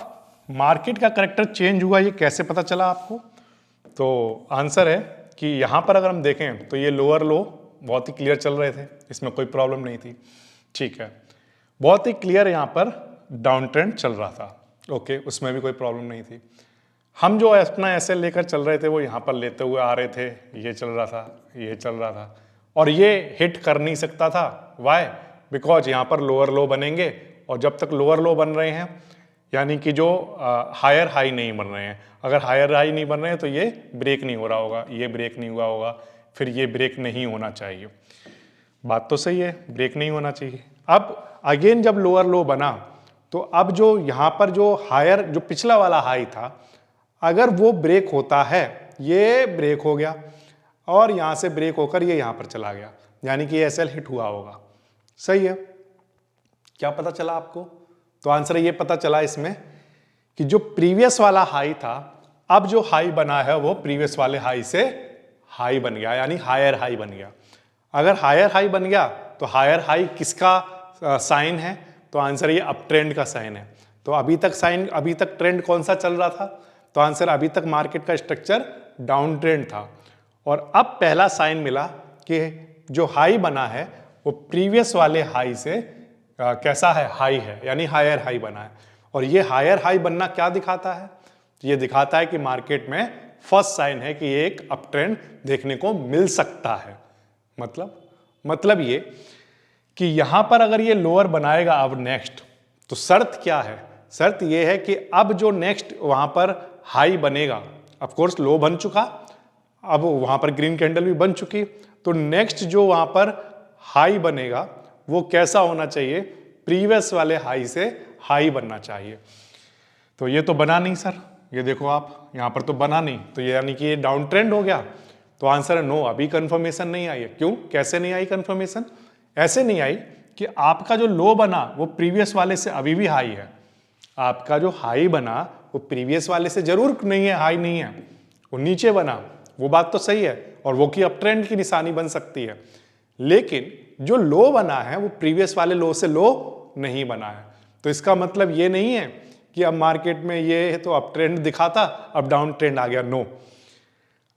S1: मार्केट का कैरेक्टर चेंज हुआ, ये कैसे पता चला आपको? तो आंसर है कि यहां पर अगर हम देखें तो ये लोअर लो बहुत ही क्लियर चल रहे थे, इसमें कोई प्रॉब्लम नहीं थी। ठीक है, बहुत ही क्लियर यहां पर डाउन ट्रेंड चल रहा था। ओके, उसमें भी कोई प्रॉब्लम नहीं थी। हम जो अपना एसएल लेकर चल रहे थे वो यहां पर लेते हुए आ रहे थे, ये चल रहा था, ये चल रहा था, और ये हिट कर नहीं सकता था। वाई? बिकॉज यहां पर लोअर लो बनेंगे, और जब तक लोअर लो बन रहे हैं यानी कि जो हायर हाई नहीं बन रहे हैं, अगर हायर हाई नहीं बन रहे हैं तो ये ब्रेक नहीं हो रहा होगा, ये ब्रेक नहीं हुआ होगा, फिर ये ब्रेक नहीं होना चाहिए। बात तो सही है, ब्रेक नहीं होना चाहिए। अब अगेन जब लोअर लो बना तो अब जो यहाँ पर जो हायर, जो पिछला वाला हाई था, अगर वो ब्रेक होता है, ये ब्रेक हो गया और यहां से ब्रेक होकर ये यहां पर चला गया, यानी कि एसएल हिट हुआ होगा। सही है, क्या पता चला आपको? तो आंसर ये पता चला इसमें कि जो प्रीवियस वाला हाई था, अब जो हाई बना है वो प्रीवियस वाले हाई से हाई बन गया, यानी हायर हाई बन गया। अगर हायर हाई बन गया तो हायर हाई किसका साइन है? तो आंसर ये अप ट्रेंड का साइन है। तो अभी तक ट्रेंड कौन सा चल रहा था? तो आंसर, अभी तक मार्केट का स्ट्रक्चर डाउन ट्रेंड था, और अब पहला साइन मिला कि जो हाई बना है वो प्रीवियस वाले हाई से कैसा है, हाई है, यानी हायर हाई बना है। और ये हायर हाई बनना क्या दिखाता है? ये दिखाता है कि मार्केट में फर्स्ट साइन है कि एक अप ट्रेंड देखने को मिल सकता है। मतलब ये कि यहां पर अगर ये लोअर बनाएगा अब नेक्स्ट, तो शर्त क्या है? शर्त ये है कि अब जो नेक्स्ट वहां पर हाई बनेगा, ऑफ कोर्स लो बन चुका, अब वहां पर ग्रीन कैंडल भी बन चुकी, तो नेक्स्ट जो वहां पर हाई बनेगा वो कैसा होना चाहिए? प्रीवियस वाले हाई से हाई बनना चाहिए। तो ये तो बना नहीं सर, ये देखो आप यहां पर तो बना नहीं, तो ये यानी कि ये डाउन ट्रेंड हो गया। तो आंसर है नो, अभी कंफर्मेशन नहीं आई है। क्यों, कैसे नहीं आई कंफर्मेशन? ऐसे नहीं आई कि आपका जो लो बना वो प्रीवियस वाले से अभी भी हाई है, आपका जो हाई बना वो प्रीवियस वाले से जरूर नहीं है, हाई नहीं है, वो नीचे बना, वो बात तो सही है, और वो की अप ट्रेंड की निशानी बन सकती है। लेकिन जो लो बना है वो प्रीवियस वाले लो से लो नहीं बना है। तो इसका मतलब ये नहीं है कि अब मार्केट में ये है तो अप ट्रेंड दिखाता, अब डाउन ट्रेंड आ गया, नो।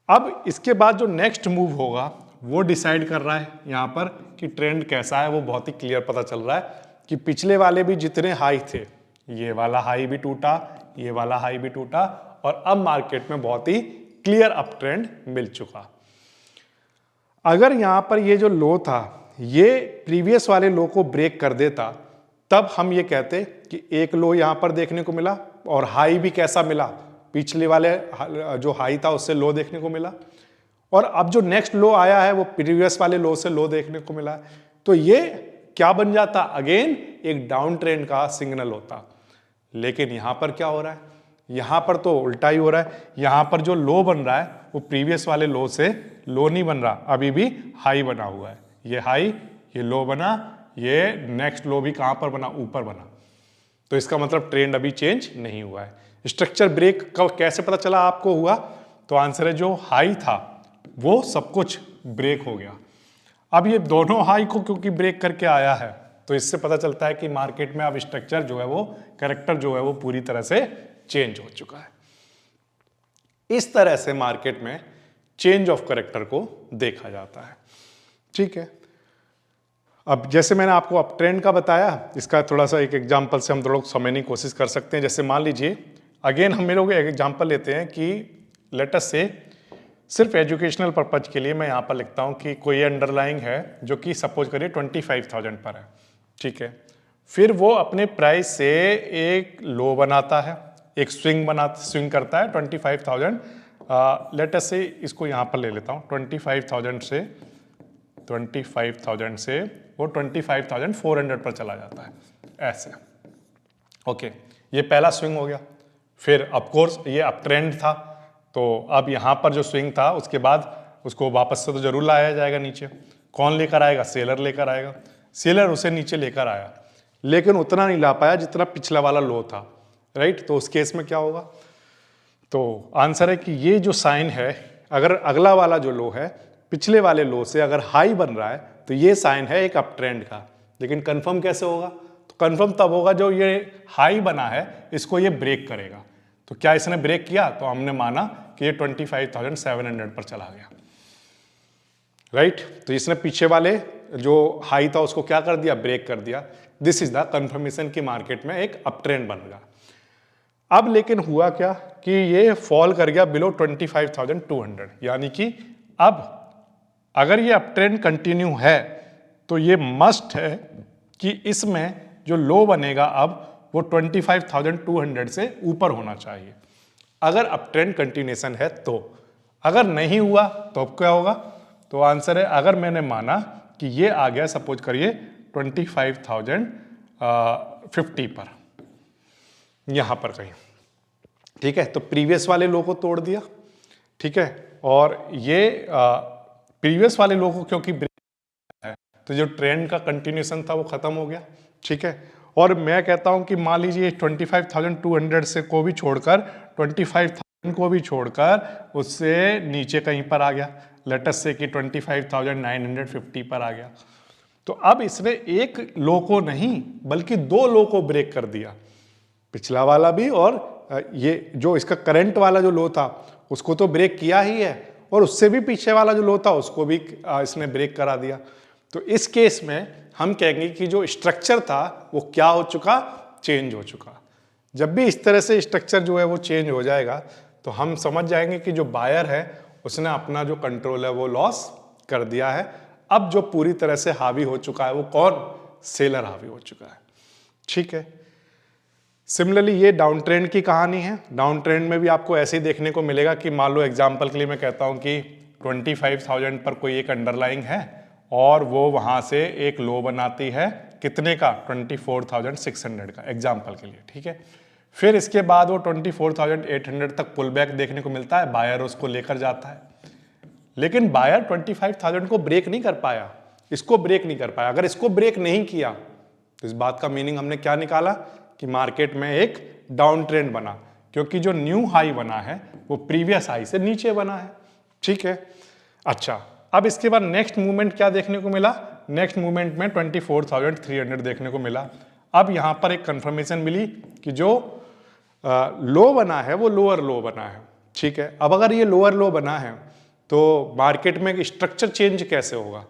S1: अब इसके बाद जो नेक्स्ट मूव होगा वो डिसाइड कर रहा है यहां पर कि ट्रेंड कैसा है। वो बहुत ही क्लियर पता चल रहा है कि पिछले वाले भी जितने हाई थे, ये वाला हाई भी टूटा, ये वाला हाई भी टूटा, और अब मार्केट में बहुत ही क्लियर अप ट्रेंड मिल चुका। अगर यहां पर ये जो लो था ये प्रीवियस वाले लो को ब्रेक कर देता, तब हम ये कहते कि एक लो यहां पर देखने को मिला, और हाई भी कैसा मिला, पिछले वाले जो हाई था उससे लो देखने को मिला, और अब जो नेक्स्ट लो आया है वो प्रीवियस वाले लो से लो देखने को मिला। तो ये क्या बन जाता? अगेन एक डाउन ट्रेंड का सिग्नल होता। लेकिन यहां पर क्या हो रहा है? यहां पर तो उल्टा ही हो रहा है। यहां पर जो लो बन रहा है वो प्रीवियस वाले लो से लो नहीं बन रहा, अभी भी हाई बना हुआ है। ये हाई, ये लो बना, ये नेक्स्ट लो भी कहां पर बना? ऊपर बना। तो इसका मतलब ट्रेंड अभी चेंज नहीं हुआ है। स्ट्रक्चर ब्रेक कब कैसे पता चला आपको हुआ? तो आंसर है जो हाई था वो सब कुछ ब्रेक हो गया। अब ये दोनों हाई को क्योंकि ब्रेक करके आया है, तो इससे पता चलता है कि मार्केट में अब स्ट्रक्चर जो है वो, कैरेक्टर जो है वो पूरी तरह से चेंज हो चुका है। इस तरह से मार्केट में चेंज ऑफ कैरेक्टर को देखा जाता है। ठीक है, अब जैसे मैंने आपको अप ट्रेंड का बताया, इसका थोड़ा सा एक एग्जांपल से हम थोड़ा समझने की कोशिश कर सकते हैं। जैसे मान लीजिए, अगेन हम लोग एक एग्जांपल लेते हैं कि लेट अस से, सिर्फ एजुकेशनल पर्पज के लिए मैं यहाँ पर लिखता हूँ कि कोई अंडरलाइंग है जो कि सपोज करिए 25,000 पर है। ठीक है, फिर वो अपने प्राइस से एक लो बनाता है, एक स्विंग करता है 25,000। लेट अस से इसको यहाँ पर ले लेता हूँ, 25,000 से वो 25,400 पर चला जाता है, ऐसे। ओके, ये पहला स्विंग हो गया। फिर ऑफकोर्स ये अप ट्रेंड था, तो अब यहाँ पर जो स्विंग था उसके बाद उसको वापस से तो जरूर लाया जाएगा नीचे। कौन लेकर आएगा? सेलर लेकर आएगा। सेलर उसे नीचे लेकर आया, लेकिन उतना नहीं ला पाया जितना पिछला वाला लो था, राइट। तो उस केस में क्या होगा? तो आंसर है कि ये जो साइन है, अगर अगला वाला जो लो है पिछले वाले लो से अगर हाई बन रहा है तो ये साइन है एक अप ट्रेंड का। लेकिन कंफर्म कैसे होगा? तो कंफर्म तब होगा जो ये हाई बना है इसको ये ब्रेक करेगा। तो क्या इसने ब्रेक किया? तो हमने माना कि ये 25,700 पर चला गया, राइट। तो इसने पीछे वाले जो हाई था उसको क्या कर दिया? ब्रेक कर दिया। दिस इज द कंफर्मेशन की मार्केट में एक अप ट्रेंड बन गया। अब लेकिन हुआ क्या कि ये फॉल कर गया बिलो 25,200, यानी कि अब अगर ये अप ट्रेंड कंटिन्यू है तो ये मस्ट है कि इसमें जो लो बनेगा अब वो 25,200 से ऊपर होना चाहिए, अगर अप ट्रेंड कंटिन्यूएशन है तो। अगर नहीं हुआ तो अब क्या होगा? तो आंसर है, अगर मैंने माना कि ये आ गया सपोज करिए 25,050 पर, यहां पर कहीं, ठीक है, तो प्रीवियस वाले लो को तोड़ दिया, ठीक है, और ये प्रीवियस वाले लो को क्योंकि ब्रेक है तो जो ट्रेंड का कंटिन्यूएशन था वो खत्म हो गया, ठीक है। और मैं कहता हूं कि मान लीजिए 25,200 से को भी छोड़कर 25,000 को भी छोड़कर उससे नीचे कहीं पर आ गया, लेटेस्ट से कि 25,950 पर आ गया। तो अब इसने एक लो को नहीं बल्कि दो लो को ब्रेक कर दिया, पिछला वाला भी और ये जो इसका करंट वाला जो लो था उसको तो ब्रेक किया ही है, और उससे भी पीछे वाला जो लो था उसको भी इसने ब्रेक करा दिया। तो इस केस में हम कहेंगे कि जो स्ट्रक्चर था वो क्या हो चुका? चेंज हो चुका। जब भी इस तरह से स्ट्रक्चर जो है वो चेंज हो जाएगा तो हम समझ जाएंगे कि जो बायर है उसने अपना जो कंट्रोल है वो लॉस कर दिया है। अब जो पूरी तरह से हावी हो चुका है वो कौन? सेलर हावी हो चुका है, ठीक है। सिमिलरली ये डाउन ट्रेंड की कहानी है। डाउन ट्रेंड में भी आपको ऐसे ही देखने को मिलेगा कि मान लो एग्जांपल के लिए मैं कहता हूं कि 25,000 पर कोई एक अंडरलाइंग है और वो वहां से एक लो बनाती है, कितने का? 24,600 का, एग्जांपल के लिए, ठीक है। फिर इसके बाद वो 24,800 तक पुल बैक देखने को मिलता है, बायर उसको लेकर जाता है, लेकिन बायर 25,000 को ब्रेक नहीं कर पाया, इसको ब्रेक नहीं कर पाया। अगर इसको ब्रेक नहीं किया तो इस बात का मीनिंग हमने क्या निकाला कि मार्केट में एक डाउन ट्रेंड बना, क्योंकि जो न्यू हाई बना है वो प्रीवियस हाई से नीचे बना है, ठीक है। अच्छा, अब इसके बाद नेक्स्ट मूवमेंट क्या देखने को मिला? नेक्स्ट मूवमेंट में 24,300 देखने को मिला। अब यहां पर एक कंफर्मेशन मिली कि जो लो बना है वो लोअर लो बना है, ठीक है। अब अगर ये लोअर लो बना है तो मार्केट में स्ट्रक्चर चेंज कैसे होगा?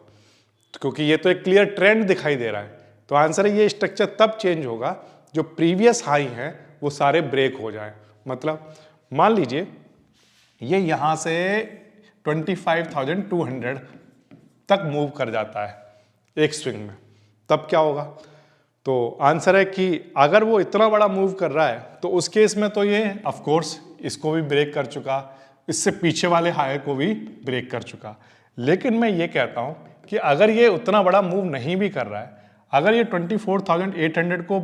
S1: क्योंकि ये तो एक क्लियर ट्रेंड दिखाई दे रहा है। तो आंसर है ये स्ट्रक्चर तब चेंज होगा जो प्रीवियस हाई है वो सारे ब्रेक हो जाए। मतलब मान लीजिए ये यहां से 25,200 तक मूव कर जाता है एक स्विंग में, तब क्या होगा? तो आंसर है कि अगर वो इतना बड़ा मूव कर रहा है तो उस केस में तो ये ऑफ कोर्स इसको भी ब्रेक कर चुका, इससे पीछे वाले हाई को भी ब्रेक कर चुका। लेकिन मैं ये कहता हूं कि अगर ये उतना बड़ा मूव नहीं भी कर रहा है, अगर ये 24,800 को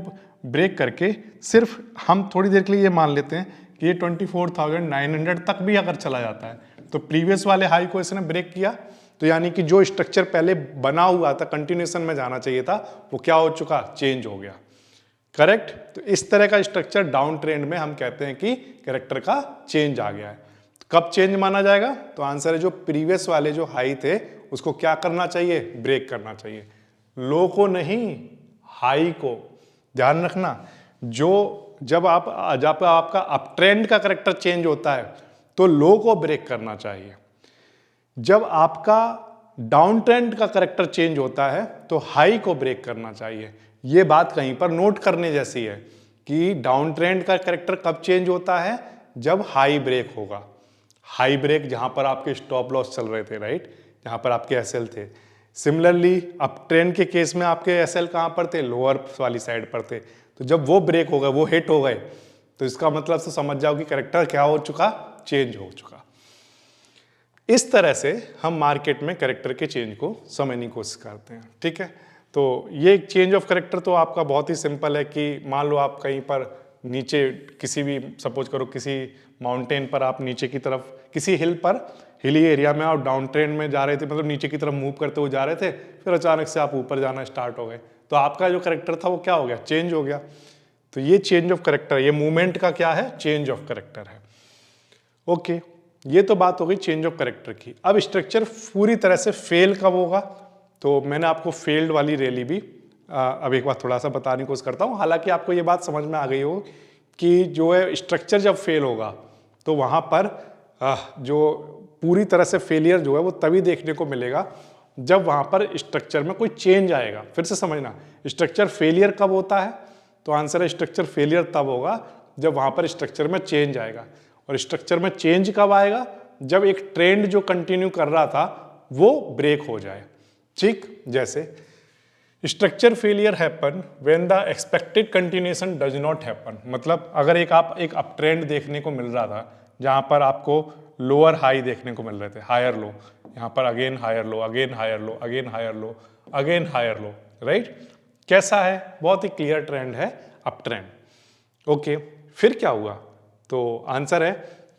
S1: ब्रेक करके सिर्फ हम थोड़ी देर के लिए ये मान लेते हैं कि ये 24,900 तक भी अगर चला जाता है तो प्रीवियस वाले हाई को इसने ब्रेक किया, तो यानी कि जो स्ट्रक्चर पहले बना हुआ था, कंटिन्यूएशन में जाना चाहिए था, वो क्या हो चुका? चेंज हो गया, करेक्ट। तो इस तरह का स्ट्रक्चर डाउन ट्रेंड में हम कहते हैं कि कैरेक्टर का चेंज आ गया है। कब चेंज माना जाएगा? तो आंसर है जो प्रीवियस वाले जो हाई थे उसको क्या करना चाहिए? ब्रेक करना चाहिए। लो को नहीं, हाई को। ध्यान रखना, जब आपका अप ट्रेंड का करेक्टर चेंज होता है तो लो को ब्रेक करना चाहिए। जब आपका डाउन ट्रेंड का करेक्टर चेंज होता है तो हाई को ब्रेक करना चाहिए। यह बात कहीं पर नोट करने जैसी है कि डाउन ट्रेंड का करेक्टर कब चेंज होता है? जब हाई ब्रेक होगा। हाई ब्रेक जहां पर आपके स्टॉप लॉस चल रहे थे, राइट, जहां पर आपके एसएल थे। सिमिलरली अप ट्रेंड के केस में आपके एसएल कहां पर थे? लोअर वाली साइड पर थे। तो जब वो ब्रेक हो गए, वो हिट हो गए, तो इसका मतलब से समझ जाओ कि करेक्टर क्या हो चुका? चेंज हो चुका। इस तरह से हम मार्केट में करेक्टर के चेंज को समझने की कोशिश करते हैं, ठीक है। तो ये एक चेंज ऑफ करेक्टर तो आपका बहुत ही सिंपल है कि मान लो आप कहीं पर नीचे किसी भी, सपोज करो किसी माउंटेन पर आप नीचे की तरफ, किसी हिल पर, हिली एरिया में आप डाउन ट्रेंड में जा रहे थे, मतलब नीचे की तरफ मूव करते हुए जा रहे थे, फिर अचानक से आप ऊपर जाना स्टार्ट हो गए, तो आपका जो करेक्टर था वो क्या हो गया? चेंज हो गया। तो ये चेंज ऑफ करेक्टर, ये मूवमेंट का क्या है? चेंज ऑफ करेक्टर है। ओके, ये तो बात हो गई चेंज ऑफ करेक्टर की। अब स्ट्रक्चर पूरी तरह से फेल कब होगा? तो मैंने आपको फेल्ड वाली रैली भी अब एक बार थोड़ा सा बताने की कोशिश करता हूँ। हालांकि आपको ये बात समझ में आ गई हो कि जो है स्ट्रक्चर जब फेल होगा तो वहाँ पर जो पूरी तरह से फेलियर जो है वो तभी देखने को मिलेगा जब वहाँ पर स्ट्रक्चर में कोई चेंज आएगा। फिर से समझना, स्ट्रक्चर फेलियर कब होता है? तो आंसर है स्ट्रक्चर फेलियर तब होगा जब वहाँ पर स्ट्रक्चर में चेंज आएगा। और स्ट्रक्चर में चेंज कब आएगा? जब एक ट्रेंड जो कंटिन्यू कर रहा था वो ब्रेक हो जाए। ठीक, जैसे structure failure happen when the expected continuation does not happen. मतलब अगर आप एक अप ट्रेंड देखने को मिल रहा था जहां पर आपको लोअर हाई देखने को मिल रहे थे, हायर लो, यहाँ पर again higher low, again higher low, again higher low, again higher low, right. कैसा है? बहुत ही क्लियर ट्रेंड है, अप ट्रेंड। ओके, फिर क्या हुआ? तो आंसर है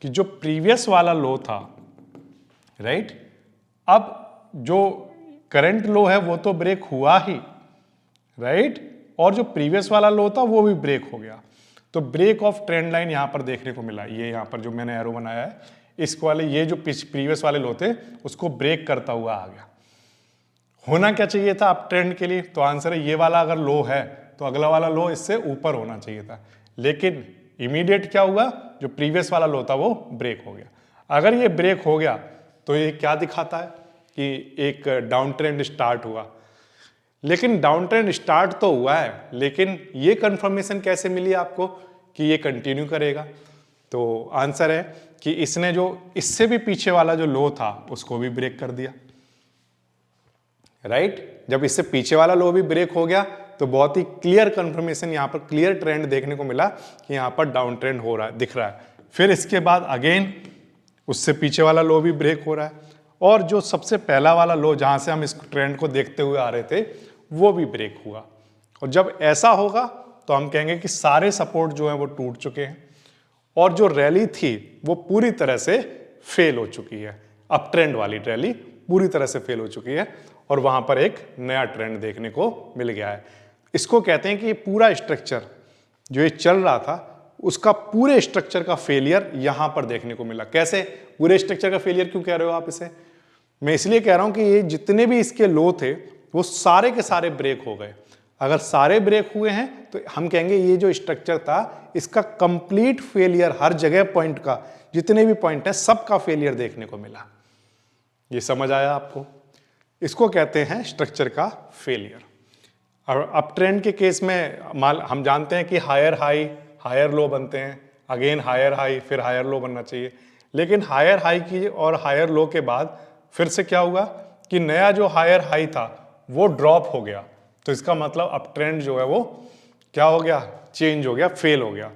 S1: कि जो प्रीवियस वाला लो था, राइट, अब जो करंट लो है वो तो ब्रेक हुआ ही, राइट, और जो प्रीवियस वाला लो था वो भी ब्रेक हो गया। तो ब्रेक ऑफ ट्रेंड लाइन यहां पर देखने को मिला। ये यहां पर जो मैंने एरो बनाया है, इसको वाले ये जो प्रीवियस वाले लो थे उसको ब्रेक करता हुआ आ गया। होना क्या चाहिए था अप ट्रेंड के लिए? तो आंसर है ये वाला अगर लो है तो अगला वाला लो इससे ऊपर होना चाहिए था, लेकिन इमीडिएट क्या हुआ? जो प्रीवियस वाला लो था वो ब्रेक हो गया। अगर ये ब्रेक हो गया तो ये क्या दिखाता है कि एक डाउन ट्रेंड स्टार्ट हुआ। लेकिन डाउन ट्रेंड स्टार्ट तो हुआ है, लेकिन ये कंफर्मेशन कैसे मिली आपको कि ये कंटिन्यू करेगा? तो आंसर है कि इसने जो इससे भी पीछे वाला जो लो था उसको भी ब्रेक कर दिया, राइट। जब इससे पीछे वाला लो भी ब्रेक हो गया तो बहुत ही क्लियर कंफर्मेशन, यहां पर क्लियर ट्रेंड देखने को मिला कि यहां पर डाउन ट्रेंड हो रहा है, दिख रहा है। फिर इसके बाद अगेन उससे पीछे वाला लो भी ब्रेक हो रहा है, और जो सबसे पहला वाला लो जहां से हम इस ट्रेंड को देखते हुए आ रहे थे वो भी ब्रेक हुआ। और जब ऐसा होगा तो हम कहेंगे कि सारे सपोर्ट जो है वो टूट चुके हैं और जो रैली थी वो पूरी तरह से फेल हो चुकी है। अप ट्रेंड वाली रैली पूरी तरह से फेल हो चुकी है और वहां पर एक नया ट्रेंड देखने को मिल गया है। इसको कहते हैं कि ये पूरा स्ट्रक्चर जो ये चल रहा था उसका पूरे स्ट्रक्चर का फेलियर यहां पर देखने को मिला। कैसे पूरे स्ट्रक्चर का फेलियर क्यों कह रहे हो आप इसे? मैं इसलिए कह रहा हूं कि ये जितने भी इसके लो थे वो सारे के सारे ब्रेक हो गए। अगर सारे ब्रेक हुए हैं तो हम कहेंगे ये जो स्ट्रक्चर था इसका कंप्लीट फेलियर, हर जगह पॉइंट का, जितने भी पॉइंट है सबका फेलियर देखने को मिला। ये समझ आया आपको? इसको कहते हैं स्ट्रक्चर का फेलियर। और अप ट्रेंड के केस में हम जानते हैं कि हायर हाई हायर लो बनते हैं, अगेन हायर हाई फिर हायर लो बनना चाहिए। लेकिन हायर हाई की और हायर लो के बाद फिर से क्या हुआ कि नया जो हायर हाई था वो ड्रॉप हो गया। तो इसका मतलब अप ट्रेंड जो है वो क्या हो गया? चेंज हो गया, फेल हो गया।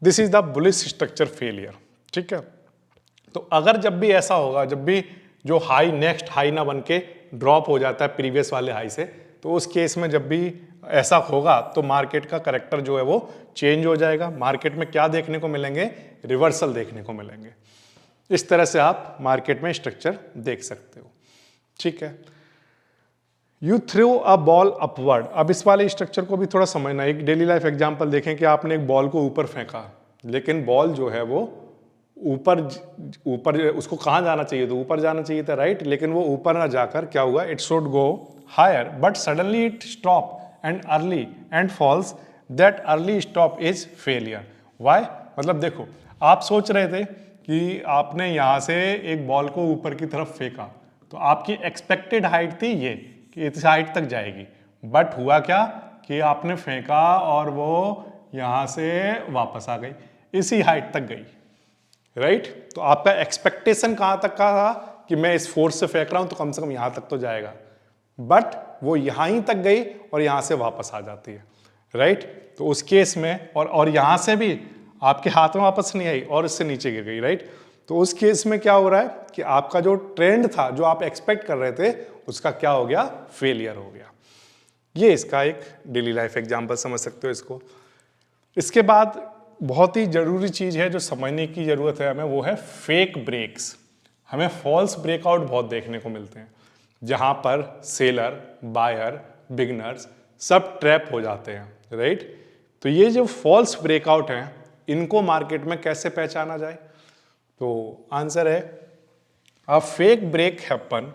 S1: This is the bullish structure failure, ठीक है। तो अगर जब भी ऐसा होगा, जब भी जो हाई नेक्स्ट हाई ना बन के ड्रॉप हो जाता है प्रीवियस वाले हाई से, तो उस केस में जब भी ऐसा होगा तो मार्केट का करेक्टर जो है वो चेंज हो जाएगा। मार्केट में क्या देखने को मिलेंगे? रिवर्सल देखने को मिलेंगे। इस तरह से आप मार्केट में स्ट्रक्चर देख सकते हो, ठीक है। You throw a ball upward. अब इस वाले स्ट्रक्चर को भी थोड़ा समझना। एक डेली लाइफ एग्जांपल देखें कि आपने एक बॉल को ऊपर फेंका, लेकिन बॉल जो है वो ऊपर ऊपर उसको कहाँ जाना चाहिए, तो ऊपर जाना चाहिए था, राइट, लेकिन वो ऊपर ना जाकर क्या हुआ, it should go higher but suddenly it stop and early and falls, that early stop is failure. Why, मतलब देखो आप सोच रहे थे कि आपने यहाँ से एक बॉल को ऊपर की तरफ फेंका, तो आपकी एक्सपेक्टेड हाइट थी ये कि इस हाइट तक जाएगी, बट हुआ क्या कि आपने फेंका और वो यहाँ से वापस आ गई, इसी हाइट तक गई, राइट। तो आपका एक्सपेक्टेशन कहाँ तक का था कि मैं इस फोर्स से फेंक रहा हूँ तो कम से कम यहाँ तक तो जाएगा, बट वो यहाँ ही तक गई और यहाँ से वापस आ जाती है, राइट। तो उस केस में और यहाँ से भी आपके हाथ में वापस नहीं आई और इससे नीचे गिर गई, राइट। तो उस केस में क्या हो रहा है कि आपका जो ट्रेंड था, जो आप एक्सपेक्ट कर रहे थे, उसका क्या हो गया, फेलियर हो गया। ये इसका एक डेली लाइफ एग्जाम्पल समझ सकते हो इसको। इसके बाद बहुत ही जरूरी चीज है जो समझने की जरूरत है हमें, वो है फेक ब्रेक्स। हमें फॉल्स ब्रेकआउट बहुत देखने को मिलते हैं, जहां पर सेलर, बायर, बिगनर्स सब ट्रैप हो जाते हैं, राइट। तो ये जो फॉल्स ब्रेकआउट हैं, इनको मार्केट में कैसे पहचाना जाए, तो आंसर है a fake break happen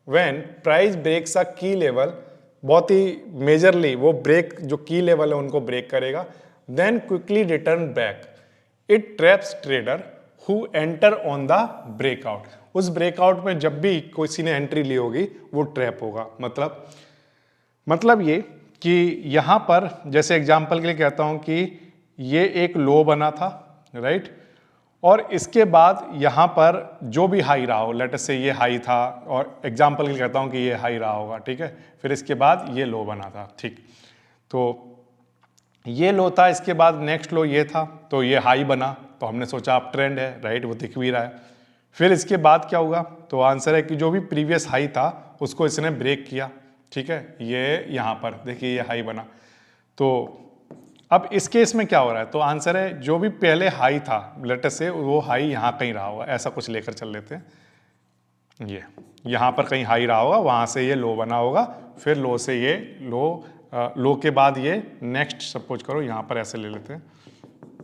S1: when price breaks a key level, बहुत ही मेजरली वो ब्रेक जो की लेवल है उनको ब्रेक करेगा, then quickly return back, it traps trader who enter on the breakout. उस ब्रेकआउट में जब भी किसी ने एंट्री ली होगी वो ट्रैप होगा। मतलब ये कि यहाँ पर जैसे एग्जांपल के लिए कहता हूँ कि ये एक लो बना था, राइट, और इसके बाद यहाँ पर जो भी हाई रहा हो, लेट अस से ये हाई था और एग्जांपल के लिए कहता हूँ कि ये हाई रहा होगा, ठीक है, फिर इसके बाद ये लो बना था, ठीक, तो ये लो था, इसके बाद नेक्स्ट लो ये था, तो ये हाई बना, तो हमने सोचा अप ट्रेंड है, राइट, वो दिख भी रहा है। फिर इसके बाद क्या होगा, तो आंसर है कि जो भी प्रीवियस हाई था उसको इसने ब्रेक किया, ठीक है, ये यहाँ पर देखिए ये हाई बना। तो अब इस केस में क्या हो रहा है, तो आंसर है जो भी पहले हाई था, लेट अस से वो हाई यहाँ कहीं रहा होगा, ऐसा कुछ लेकर चल लेते हैं, ये यहाँ पर कहीं हाई रहा होगा, वहाँ से ये लो बना होगा, फिर लो से ये लो के बाद ये नेक्स्ट, सपोज करो यहाँ पर ऐसे ले लेते हैं,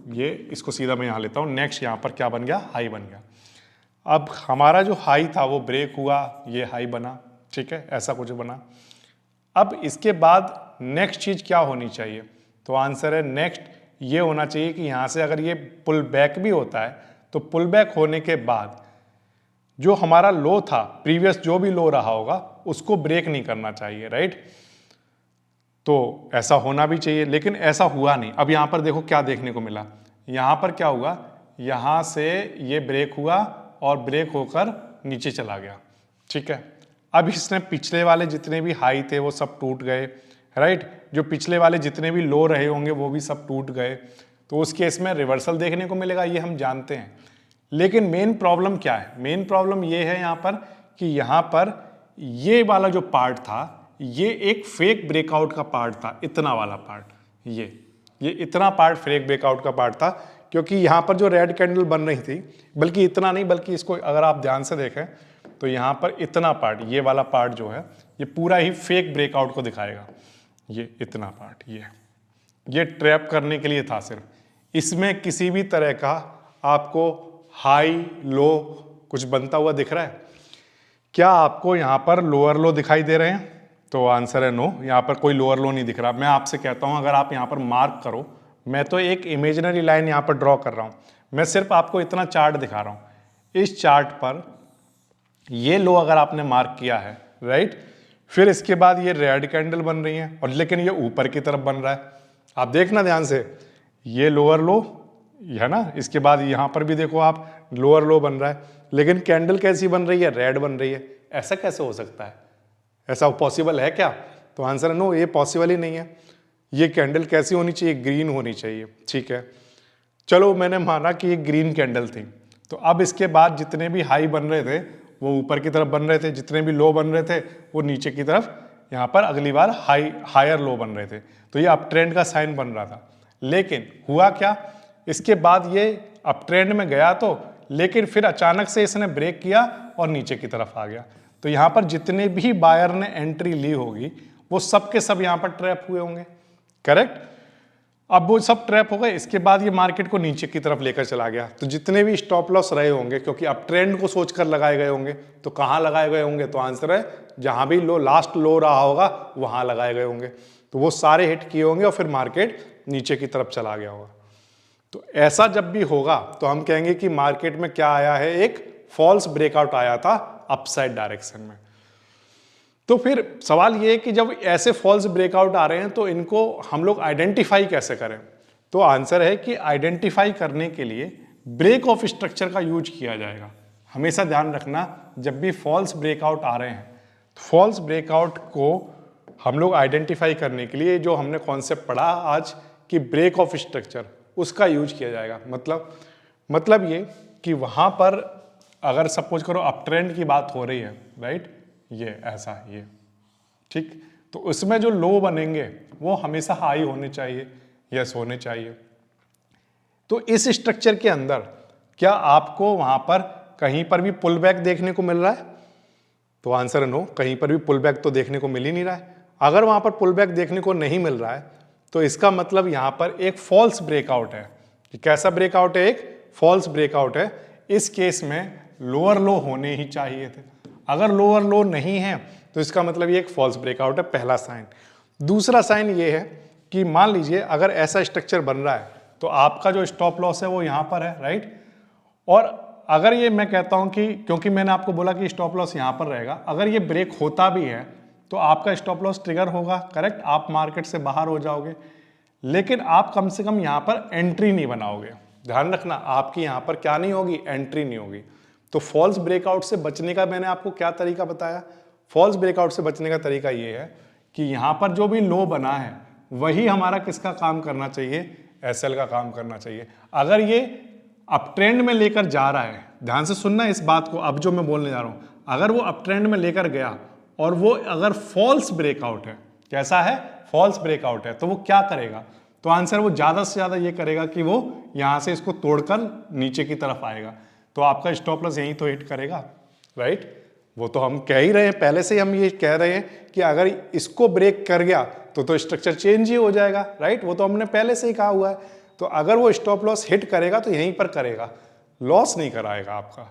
S1: ये इसको सीधा मैं यहाँ लेता हूँ, नेक्स्ट यहाँ पर क्या बन गया, हाई बन गया। अब हमारा जो हाई था वो ब्रेक हुआ, ये हाई बना, ठीक है, ऐसा कुछ बना। अब इसके बाद नेक्स्ट चीज क्या होनी चाहिए, तो आंसर है नेक्स्ट ये होना चाहिए कि यहाँ से अगर ये पुल बैक भी होता है तो पुल बैक होने के बाद जो हमारा लो था, प्रीवियस जो भी लो रहा होगा, उसको ब्रेक नहीं करना चाहिए, राइट। तो ऐसा होना भी चाहिए, लेकिन ऐसा हुआ नहीं। अब यहाँ पर देखो क्या देखने को मिला, यहाँ पर क्या हुआ, यहाँ से ये ब्रेक हुआ और ब्रेक होकर नीचे चला गया, ठीक है। अब इसने पिछले वाले जितने भी हाई थे वो सब टूट गए, राइट, जो पिछले वाले जितने भी लो रहे होंगे वो भी सब टूट गए, तो उस केस में रिवर्सल देखने को मिलेगा, ये हम जानते हैं। लेकिन मेन प्रॉब्लम क्या है, मेन प्रॉब्लम ये है यहाँ पर कि यहाँ पर ये वाला जो पार्ट था, ये एक फेक ब्रेकआउट का पार्ट था, इतना वाला पार्ट, ये इतना पार्ट फेक ब्रेकआउट का पार्ट था, क्योंकि यहाँ पर जो रेड कैंडल बन रही थी, बल्कि इतना नहीं, बल्कि इसको अगर आप ध्यान से देखें तो यहाँ पर इतना पार्ट, ये वाला पार्ट जो है, ये पूरा ही फेक ब्रेकआउट को दिखाएगा। ये इतना पार्ट, ये ट्रैप करने के लिए था सिर्फ, इसमें किसी भी तरह का आपको हाई लो कुछ बनता हुआ दिख रहा है क्या? आपको यहाँ पर लोअर लो दिखाई दे रहे हैं? तो आंसर है नो, यहाँ पर कोई लोअर लो नहीं दिख रहा। मैं आपसे कहता हूँ अगर आप यहाँ पर मार्क करो, मैं तो एक इमेजिनरी लाइन यहाँ पर ड्रॉ कर रहा हूँ, मैं सिर्फ आपको इतना चार्ट दिखा रहा हूँ। इस चार्ट पर ये लो अगर आपने मार्क किया है, राइट, फिर इसके बाद ये रेड कैंडल बन रही है, और लेकिन ये ऊपर की तरफ बन रहा है। आप देखना ध्यान से, ये लोअर लो है ना, इसके बाद यहाँ पर भी देखो आप लोअर लो बन रहा है, लेकिन कैंडल कैसी बन रही है? रेड बन रही है। ऐसा कैसे हो सकता है? ऐसा पॉसिबल है क्या? तो आंसर है नो, ये पॉसिबल ही नहीं है। ये कैंडल कैसी होनी चाहिए? ग्रीन होनी चाहिए, ठीक है। चलो मैंने माना कि ये ग्रीन कैंडल थी, तो अब इसके बाद जितने भी हाई बन रहे थे वो ऊपर की तरफ बन रहे थे, जितने भी लो बन रहे थे वो नीचे की तरफ यहाँ पर अगली बार हायर लो बन रहे थे, तो ये अप ट्रेंड का साइन बन रहा था। लेकिन हुआ क्या, इसके बाद ये अप ट्रेंड में गया तो, लेकिन फिर अचानक से इसने ब्रेक किया और नीचे की तरफ आ गया। तो यहाँ पर जितने भी बायर ने एंट्री ली होगी वो सब के सब यहाँ पर ट्रैप हुए होंगे, करेक्ट। अब वो सब ट्रैप हो गए, इसके बाद ये मार्केट को नीचे की तरफ लेकर चला गया। तो जितने भी स्टॉप लॉस रहे होंगे, क्योंकि अब ट्रेंड को सोचकर लगाए गए होंगे, तो कहाँ लगाए गए होंगे? तो आंसर है जहां भी लो, लास्ट लो रहा होगा वहां लगाए गए होंगे। तो वो सारे हिट किए होंगे और फिर मार्केट नीचे की तरफ चला गया होगा। तो ऐसा जब भी होगा तो हम कहेंगे कि मार्केट में क्या आया है, एक फॉल्स ब्रेकआउट आया था अपसाइड डायरेक्शन में। तो फिर सवाल ये है कि जब ऐसे फॉल्स ब्रेकआउट आ रहे हैं तो इनको हम लोग आइडेंटिफाई कैसे करें? तो आंसर है कि आइडेंटिफाई करने के लिए ब्रेक ऑफ स्ट्रक्चर का यूज किया जाएगा। हमेशा ध्यान रखना, जब भी फॉल्स ब्रेकआउट आ रहे हैं तो फॉल्स ब्रेकआउट को हम लोग आइडेंटिफाई करने के लिए जो हमने कॉन्सेप्ट पढ़ा आज कि ब्रेक ऑफ स्ट्रक्चर, उसका यूज किया जाएगा। मतलब ये कि वहां पर अगर सपोज करो अप ट्रेंड की बात हो रही है, राइट, ये ऐसा, ये ठीक, तो उसमें जो लो बनेंगे वो हमेशा हाई होने चाहिए, यस होने चाहिए। तो इस स्ट्रक्चर के अंदर क्या आपको वहां पर कहीं पर भी पुल बैक देखने को मिल रहा है? तो आंसर है नो, कहीं पर भी पुल बैक तो देखने को मिल ही नहीं रहा है। अगर वहां पर पुल बैक देखने को नहीं मिल रहा है तो इसका मतलब यहां पर एक फॉल्स ब्रेकआउट है। कैसा ब्रेकआउट है? एक फॉल्स ब्रेकआउट है। इस केस में लोअर लो होने ही चाहिए थे। अगर लोअर लो नहीं है तो इसका मतलब ये एक फॉल्स ब्रेकआउट है, पहला साइन। दूसरा साइन ये है कि मान लीजिए अगर ऐसा स्ट्रक्चर बन रहा है तो आपका जो स्टॉप लॉस है वो यहां पर है, राइट। और अगर ये मैं कहता हूं कि क्योंकि मैंने आपको बोला कि स्टॉप लॉस यहां पर रहेगा, अगर ये ब्रेक होता भी है तो आपका स्टॉप लॉस ट्रिगर होगा, करेक्ट, आप मार्केट से बाहर हो जाओगे, लेकिन आप कम से कम यहां पर एंट्री नहीं बनाओगे। ध्यान रखना, आपकी यहां पर क्या नहीं होगी? एंट्री नहीं होगी। तो फॉल्स ब्रेकआउट से बचने का मैंने आपको क्या तरीका बताया? फॉल्स ब्रेकआउट से बचने का तरीका ये है कि यहां पर जो भी लो बना है वही हमारा किसका काम करना चाहिए? एसएल का काम करना चाहिए। अगर ये अप ट्रेंड में लेकर जा रहा है, ध्यान से सुनना इस बात को, अब जो मैं बोलने जा रहा हूं, अगर वो अप ट्रेंड में लेकर गया और वो अगर फॉल्स ब्रेकआउट है, कैसा है? फॉल्स ब्रेकआउट है, तो वो क्या करेगा? तो आंसर वो ज्यादा से ज्यादा ये करेगा कि वो यहां से इसको तोड़कर नीचे की तरफ आएगा, तो आपका स्टॉप लॉस यहीं तो हिट करेगा, राइट। वो तो हम कह ही रहे हैं, पहले से हम ये कह रहे हैं कि अगर इसको ब्रेक कर गया तो स्ट्रक्चर चेंज ही हो जाएगा, राइट। वो तो हमने पहले से ही कहा हुआ है। तो अगर वो स्टॉप लॉस हिट करेगा तो यहीं पर करेगा, लॉस नहीं कराएगा आपका।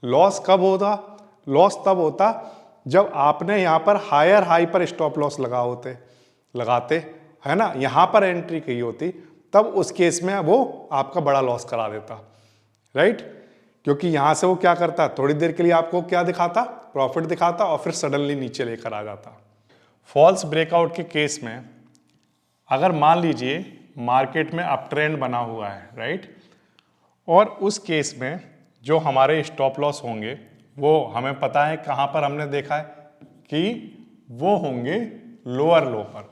S1: लॉस कब होता? लॉस तब होता जब आपने यहां पर हायर हाई पर स्टॉप लॉस लगाते है ना, यहां पर एंट्री की होती, तब उस केस में वो आपका बड़ा लॉस करा देता, राइट। क्योंकि यहां से वो क्या करता? थोड़ी देर के लिए आपको क्या दिखाता? प्रॉफिट दिखाता और फिर सडनली नीचे लेकर आ जाता। फॉल्स ब्रेकआउट के केस में अगर मान लीजिए मार्केट में अप ट्रेंड बना हुआ है, राइट, और उस केस में जो हमारे स्टॉप लॉस होंगे वो हमें पता है कहां पर, हमने देखा है कि वो होंगे लोअर लो पर,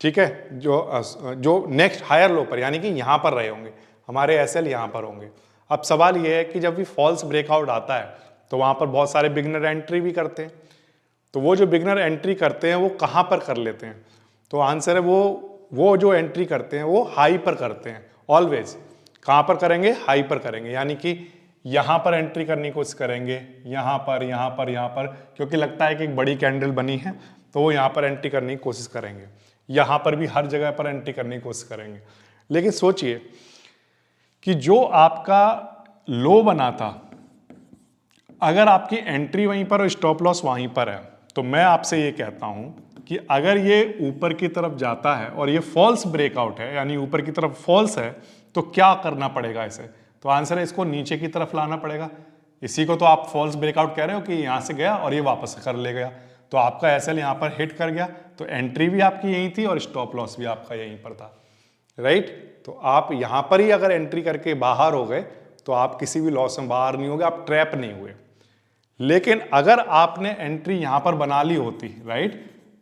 S1: ठीक है, जो नेक्स्ट हायर लो पर, यानी कि यहां पर रहे होंगे हमारे एसएल, यहां पर होंगे। अब सवाल यह है कि जब भी फॉल्स ब्रेकआउट आता है तो वहां पर बहुत सारे बिगनर एंट्री भी करते हैं। तो वो जो बिगनर एंट्री करते हैं वो कहां पर कर लेते हैं? तो आंसर है वो जो एंट्री करते हैं वो हाई पर करते हैं ऑलवेज। कहां पर करेंगे? हाई पर करेंगे, यानी कि यहां पर एंट्री करने की कोशिश करेंगे, यहां पर, क्योंकि लगता है कि एक बड़ी कैंडल बनी है तो वो यहां पर एंट्री करने की कोशिश करेंगे। यहां पर भी हर जगह पर एंट्री करने की कोशिश करेंगे। लेकिन सोचिए कि जो आपका लो बना था, अगर आपकी एंट्री वहीं पर और स्टॉप लॉस वहीं पर है, तो मैं आपसे ये कहता हूं कि अगर ये ऊपर की तरफ जाता है और ये फॉल्स ब्रेकआउट है, यानी ऊपर की तरफ फॉल्स है, तो क्या करना पड़ेगा इसे? तो आंसर है इसको नीचे की तरफ लाना पड़ेगा। इसी को तो आप फॉल्स ब्रेकआउट कह रहे हो कि यहां से गया और ये वापस कर ले गया, तो आपका एसएल यहां पर हिट कर गया, तो एंट्री भी आपकी यहीं थी और स्टॉप लॉस भी आपका यहीं पर था, राइट। तो आप यहां पर ही अगर एंट्री करके बाहर हो गए तो आप किसी भी लॉस में बाहर नहीं होगे, आप ट्रैप नहीं हुए। लेकिन अगर आपने एंट्री यहां पर बना ली होती, राइट,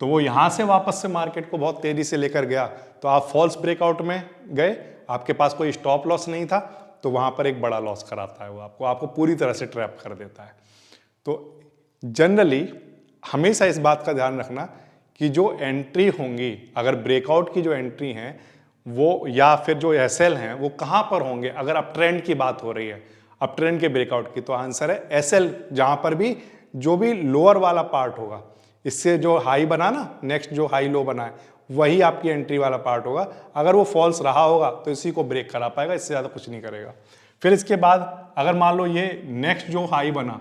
S1: तो वो यहां से वापस से मार्केट को बहुत तेजी से लेकर गया, तो आप फॉल्स ब्रेकआउट में गए, आपके पास कोई स्टॉप लॉस नहीं था, तो वहां पर एक बड़ा लॉस कराता है वो आपको पूरी तरह से ट्रैप कर देता है। तो जनरली हमेशा इस बात का ध्यान रखना कि जो एंट्री होंगी, अगर ब्रेकआउट की जो एंट्री है वो या फिर जो एसएल हैं वो कहां पर होंगे? अगर अप ट्रेंड की बात हो रही है, अप ट्रेंड के ब्रेकआउट की, तो आंसर है एसएल, जहां पर भी जो भी लोअर वाला पार्ट होगा, इससे जो हाई बना ना, नेक्स्ट जो हाई लो बना है, वही आपकी एंट्री वाला पार्ट होगा। अगर वो फॉल्स रहा होगा तो इसी को ब्रेक करा पाएगा, इससे ज़्यादा कुछ नहीं करेगा। फिर इसके बाद अगर मान लो ये नेक्स्ट जो हाई बना,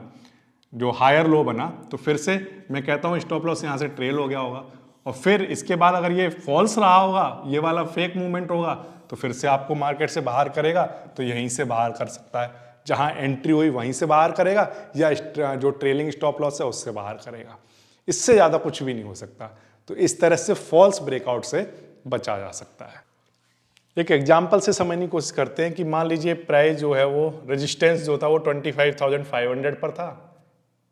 S1: जो हायर लो बना, तो फिर से मैं कहता हूँ स्टॉप लॉस यहाँ से ट्रेल हो गया होगा। और फिर इसके बाद अगर ये फॉल्स रहा होगा, ये वाला फेक मूवमेंट होगा, तो फिर से आपको मार्केट से बाहर करेगा, तो यहीं से बाहर कर सकता है, जहाँ एंट्री हुई वहीं से बाहर करेगा, या जो ट्रेलिंग स्टॉप लॉस है उससे बाहर करेगा। इससे ज़्यादा कुछ भी नहीं हो सकता। तो इस तरह से फॉल्स ब्रेकआउट से बचा जा सकता है। एक एग्जाम्पल से समझने की कोशिश करते हैं कि मान लीजिए प्राइस जो है वो रेजिस्टेंस जो था वो 25,500 पर था,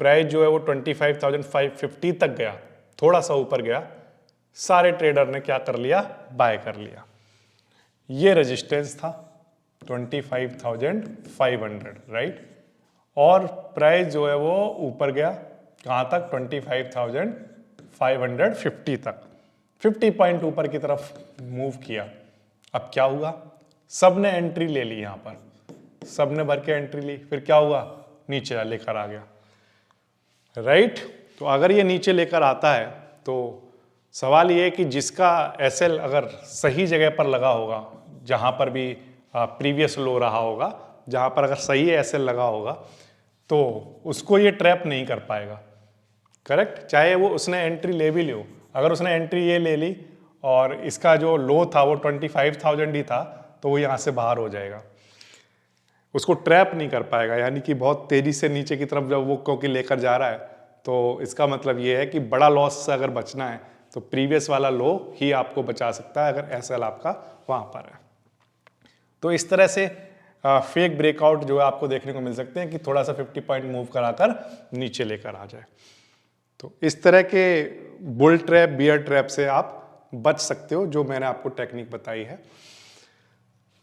S1: प्राइस जो है वो 25,550 तक गया, थोड़ा सा ऊपर गया, सारे ट्रेडर ने क्या कर लिया, बाय कर लिया। ये रेजिस्टेंस था 25,500, राइट, और प्राइस जो है वो ऊपर गया कहाँ तक, 25,550 तक, 50 पॉइंट ऊपर की तरफ मूव किया। अब क्या हुआ, सबने एंट्री ले ली, यहाँ पर सबने भर के एंट्री ली, फिर क्या हुआ, नीचे लेकर आ गया, राइट। तो अगर ये नीचे लेकर आता है तो सवाल ये है कि जिसका एसएल अगर सही जगह पर लगा होगा, जहाँ पर भी प्रीवियस लो रहा होगा, जहाँ पर अगर सही एसएल लगा होगा, तो उसको ये ट्रैप नहीं कर पाएगा, करेक्ट। चाहे वो उसने एंट्री ले भी लो, अगर उसने एंट्री ये ले ली और इसका जो लो था वो 25,000 ही था, तो वो यहाँ से बाहर हो जाएगा, उसको ट्रैप नहीं कर पाएगा। यानी कि बहुत तेजी से नीचे की तरफ जब वो क्योंकि लेकर जा रहा है, तो इसका मतलब ये है कि बड़ा लॉस से अगर बचना है तो प्रीवियस वाला लो ही आपको बचा सकता है, अगर एसएल आपका वहाँ पर है। तो इस तरह से फेक ब्रेकआउट जो है आपको देखने को मिल सकते हैं कि थोड़ा सा 50 पॉइंट मूव कराकर नीचे लेकर आ जाए। तो इस तरह के बुल ट्रैप, बियर ट्रैप से आप बच सकते हो, जो मैंने आपको टेक्निक बताई है,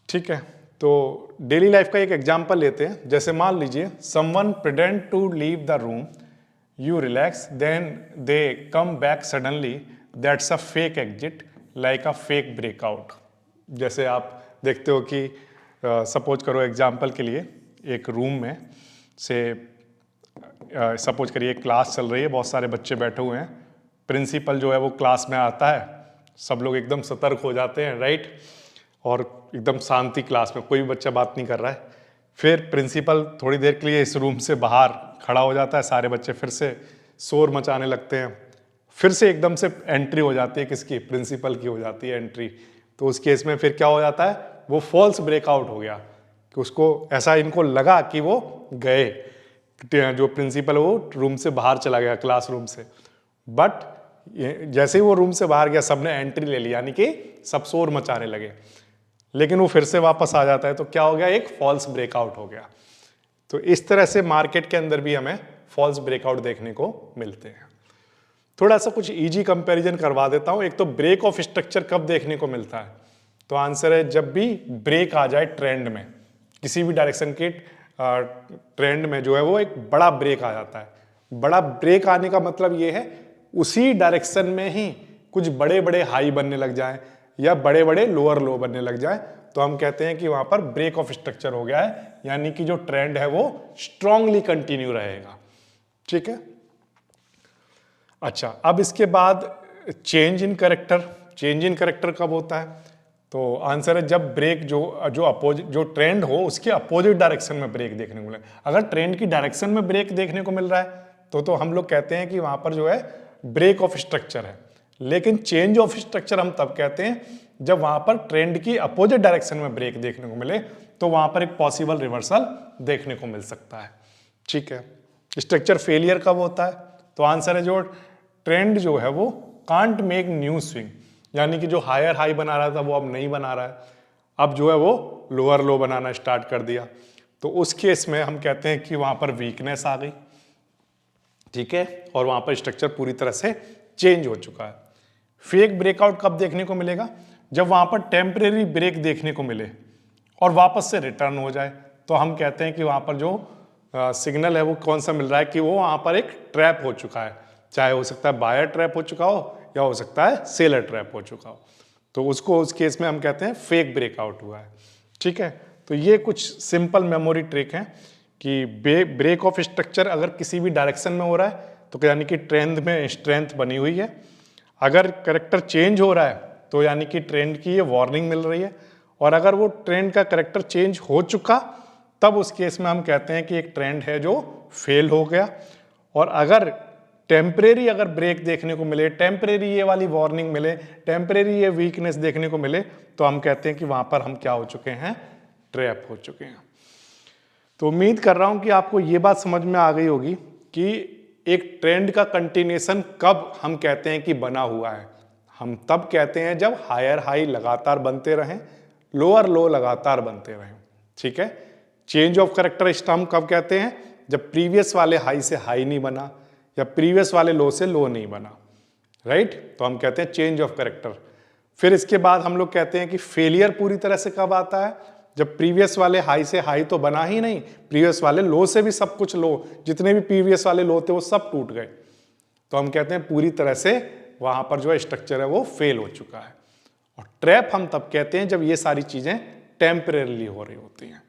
S1: ठीक है। तो डेली लाइफ का एक एग्जांपल लेते हैं। जैसे मान लीजिए someone pretend to leave the room, you relax, then they come back suddenly, that's a fake exit, like a fake breakout. जैसे आप देखते हो कि सपोज करो एग्जांपल के लिए एक रूम में से सपोज करिए क्लास चल रही है, बहुत सारे बच्चे बैठे हुए हैं, प्रिंसिपल जो है वो क्लास में आता है, सब लोग एकदम सतर्क हो जाते हैं, राइट, और एकदम शांति क्लास में, कोई भी बच्चा बात नहीं कर रहा है। फिर प्रिंसिपल थोड़ी देर के लिए इस रूम से बाहर खड़ा हो जाता है, सारे बच्चे फिर से शोर मचाने लगते हैं, फिर से एकदम से एंट्री हो जाती है, किसकी, प्रिंसिपल की हो जाती है एंट्री। तो उस केस में फिर क्या हो जाता है, वो फॉल्स ब्रेकआउट हो गया, कि उसको ऐसा इनको लगा कि वो गए, जो प्रिंसिपल वो रूम से बाहर चला गया क्लासरूम से, बट जैसे ही वो रूम से बाहर गया सबने एंट्री ले ली, यानी कि सब शोर मचाने लगे, लेकिन वो फिर से वापस आ जाता है, तो क्या हो गया, एक फॉल्स ब्रेकआउट हो गया। तो इस तरह से मार्केट के अंदर भी हमें फॉल्स ब्रेकआउट देखने को मिलते हैं। थोड़ा सा कुछ इजी कंपैरिजन करवा देता हूं। एक तो ब्रेक ऑफ स्ट्रक्चर कब देखने को मिलता है, तो आंसर है जब भी ब्रेक आ जाए ट्रेंड में, किसी भी डायरेक्शन के ट्रेंड में जो है वो एक बड़ा ब्रेक आ जाता है। बड़ा ब्रेक आने का मतलब ये है उसी डायरेक्शन में ही कुछ बड़े बड़े हाई बनने लग जाएं या बड़े बड़े लोअर लो बनने लग जाएं, तो हम कहते हैं कि वहां पर ब्रेक ऑफ स्ट्रक्चर हो गया है, यानी कि जो ट्रेंड है वो स्ट्रांगली कंटिन्यू रहेगा, ठीक है। अच्छा, अब इसके बाद change in character. Change in character कब होता है, तो आंसर है जब ब्रेक जो ट्रेंड हो उसके अपोजिट डायरेक्शन में ब्रेक देखने को मिले। अगर ट्रेंड की डायरेक्शन में ब्रेक देखने को मिल रहा है तो हम लोग कहते हैं कि वहां पर जो है ब्रेक ऑफ स्ट्रक्चर है। लेकिन चेंज ऑफ स्ट्रक्चर हम तब कहते हैं जब वहां पर ट्रेंड की अपोजिट डायरेक्शन में ब्रेक देखने को मिले, तो वहां पर एक पॉसिबल रिवर्सल देखने को मिल सकता है, ठीक है। स्ट्रक्चर फेलियर कब होता है, तो आंसर है जो ट्रेंड जो है वो कांट मेक न्यू स्विंग, यानी कि जो हायर हाई बना रहा था वो अब नहीं बना रहा है, अब जो है वो लोअर लो बनाना स्टार्ट कर दिया, तो उस केस में हम कहते हैं कि वहां पर वीकनेस आ गई, ठीक है, और वहां पर स्ट्रक्चर पूरी तरह से चेंज हो चुका है। फेक ब्रेकआउट कब देखने को मिलेगा, जब वहां पर टेम्परेरी ब्रेक देखने को मिले और वापस से रिटर्न हो जाए, तो हम कहते हैं कि वहां पर जो सिग्नल है वो कौन सा मिल रहा है कि वो वहां पर एक ट्रैप हो चुका है, चाहे हो सकता है बायर ट्रैप हो चुका हो या हो सकता है सेलर ट्रैप हो चुका हो, तो उसको उस केस में हम कहते हैं फेक ब्रेकआउट हुआ है, ठीक है। तो ये कुछ सिंपल मेमोरी ट्रिक है कि ब्रेक ऑफ स्ट्रक्चर अगर किसी भी डायरेक्शन में हो रहा है तो यानी कि ट्रेंड में स्ट्रेंथ बनी हुई है, अगर करेक्टर चेंज हो रहा है तो यानी कि ट्रेंड की ये वार्निंग मिल रही है, और अगर वो ट्रेंड का करेक्टर चेंज हो चुका तब उस केस में हम कहते हैं कि एक ट्रेंड है जो फेल हो गया। और अगर टेम्परेरी अगर ब्रेक देखने को मिले, टेम्परेरी ये वाली वार्निंग मिले, टेम्परेरी ये वीकनेस देखने को मिले, तो हम कहते हैं कि वहां पर हम क्या हो चुके हैं, ट्रैप हो चुके हैं। तो उम्मीद कर रहा हूं कि आपको ये बात समझ में आ गई होगी कि एक ट्रेंड का कंटिन्यूएशन कब हम कहते हैं कि बना हुआ है। हम तब कहते हैं जब हायर हाई लगातार बनते रहें, लोअर लो लगातार बनते रहें, ठीक है। चेंज ऑफ करेक्टर हम कब कहते हैं, जब प्रीवियस वाले हाई से हाई नहीं बना या प्रीवियस वाले लो से लो नहीं बना, राइट। तो हम कहते हैं चेंज ऑफ करेक्टर। फिर इसके बाद हम लोग कहते हैं कि फेलियर पूरी तरह से कब आता है, जब प्रीवियस वाले हाई से हाई तो बना ही नहीं, प्रीवियस वाले लो से भी सब कुछ लो, जितने भी प्रीवियस वाले लो थे वो सब टूट गए, तो हम कहते हैं पूरी तरह से वहां पर जो स्ट्रक्चर है वो फेल हो चुका है। और ट्रैप हम तब कहते हैं जब ये सारी चीजें टेम्परेरीली हो रही होती हैं।